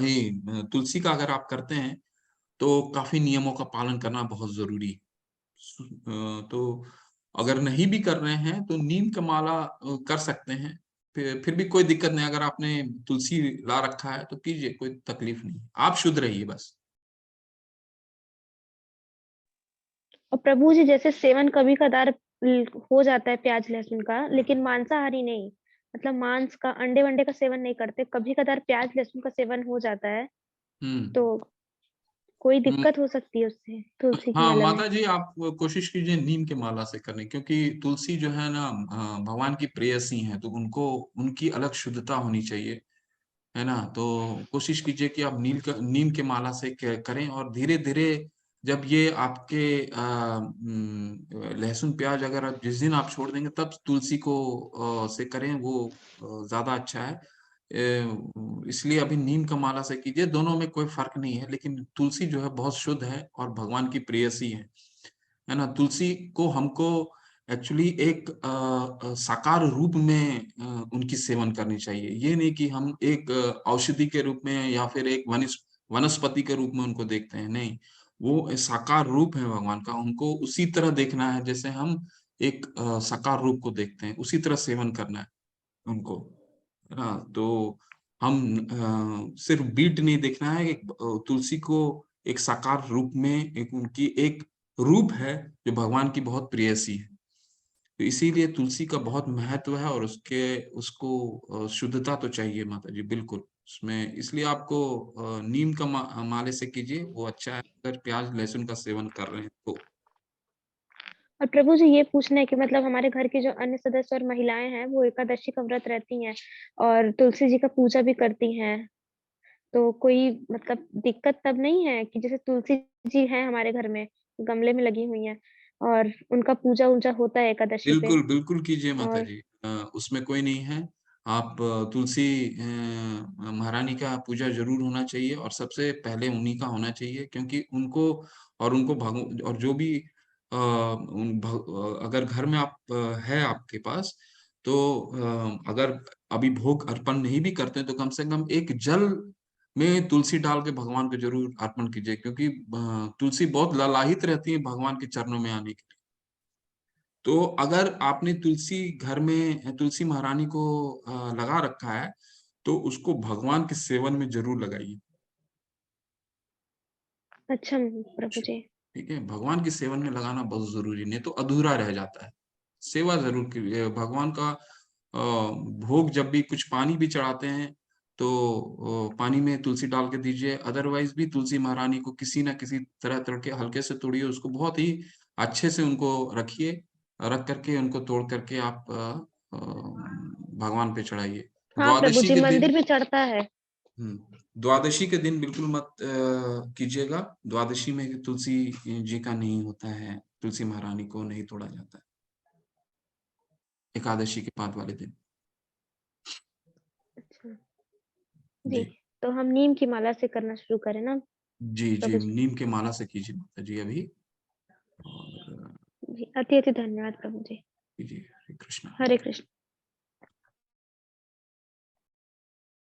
तुलसी का अगर आप करते हैं तो काफी नियमों का पालन करना बहुत जरूरी है। तो अगर नहीं भी कर रहे हैं तो नीम का माला कर सकते हैं। फिर भी कोई दिक्कत नहीं। अगर आपने तुलसी ला रखा है तो कीजिए, कोई तकलीफ नहीं। आप शुद्ध रहिए बस। और प्रभु जी, जैसे सेवन कभी कदार हो जाता है प्याज लहसुन का, लेकिन मांसाहारी नहीं। मतलब मांस का, अंडे वंडे का सेवन नहीं करते, कभी कदार प्याज लहसुन का सेवन हो जाता है। हम्म। तो कोई हम्म, दिक्कत हो सकती है उससे तुलसी की हाँ माला में? माता जी, आप कोशिश कीजिए नीम के माला से करने, क्योंकि तुलसी जो है ना भगवान की प्रेयसी हैं, तो उनको उनकी अलग शुद्धता होनी चाहिए, है ना। तो कोशिश कीजिए कि आप नीम के माला से करें, और धीरे धीरे जब ये आपके लहसुन प्याज अगर आप जिस दिन आप छोड़ देंगे तब तुलसी को से करें, वो ज्यादा अच्छा है। इसलिए अभी नीम का माला से कीजिए, दोनों में कोई फर्क नहीं है। लेकिन तुलसी जो है बहुत शुद्ध है और भगवान की प्रेयसी है ना। तुलसी को हमको एक्चुअली एक साकार रूप में उनकी सेवन करनी चाहिए। ये नहीं कि हम एक औषधि के रूप में या फिर एक वनस्पति के रूप में उनको देखते हैं, नहीं। वो एक साकार रूप है भगवान का, उनको उसी तरह देखना है जैसे हम एक साकार रूप को देखते हैं, उसी तरह सेवन करना है उनको, है ना। तो हम सिर्फ बीट नहीं देखना है, एक तुलसी को एक साकार रूप में, एक उनकी एक रूप है जो भगवान की बहुत प्रेयसी है। तो इसीलिए तुलसी का बहुत महत्व है, और उसको शुद्धता तो चाहिए माता जी, बिल्कुल उसमें। इसलिए आपको नीम का माले से कीजिए, वो अच्छा है अगर प्याज लहसुन का सेवन कर रहे हैं तो। और प्रभु जी, ये पूछना है कि मतलब हमारे घर के जो अन्य सदस्य और महिलाएं हैं, वो एकादशी का व्रत रहती हैं और तुलसी जी का पूजा भी करती हैं। तो कोई मतलब दिक्कत तब नहीं है कि जैसे तुलसी जी हैं हमारे घर में, गमले में लगी हुई हैं, और उनका पूजा उजा होता है एकादशी पे। बिल्कुल बिल्कुल कीजिए माता और जी। उसमें कोई नहीं है। आप तुलसी महारानी का पूजा जरूर होना चाहिए, और सबसे पहले उन्हीं का होना चाहिए, क्योंकि उनको भगव और जो भी अगर घर में आप है आपके पास, तो अगर अभी भोग अर्पण नहीं भी करते तो कम से कम एक जल में तुलसी डाल के भगवान को जरूर अर्पण कीजिए, क्योंकि तुलसी बहुत ललाहित रहती है भगवान के चरणों में आने के लिए। तो अगर आपने तुलसी घर में तुलसी महारानी को लगा रखा है, तो उसको भगवान के सेवन में जरूर लगाइए। अच्छा प्रभु जी। ठीक है, भगवान के सेवन में लगाना बहुत जरूरी, नहीं तो अधूरा रह जाता है। सेवा जरूर कीजिए भगवान का। भोग जब भी कुछ पानी भी चढ़ाते हैं तो पानी में तुलसी डाल के दीजिए। अदरवाइज भी तुलसी महारानी को किसी ना किसी तरह तोड़ के हल्के से तोड़िए, उसको बहुत ही अच्छे से उनको रखिए, रख करके उनको तोड़ करके आप भगवान पे चढ़ाइए। हाँ प्रभु द्वादशी जी, के दिन मंदिर भी चढ़ता है। द्वादशी के दिन बिल्कुल मत कीजिएगा। द्वादशी में तुलसी जी का नहीं होता है, तुलसी महारानी को नहीं तोड़ा जाता है एकादशी के बाद वाले दिन। अच्छा जी। जी तो हम नीम की माला से करना शुरू करें ना जी जी, प्रभु जी? नीम के माला से कीजिए माता जी अभी। और जी, अति अति धन्यवाद प्रभु जी। कीजिए। हरे कृष्णा। हरे कृष्ण।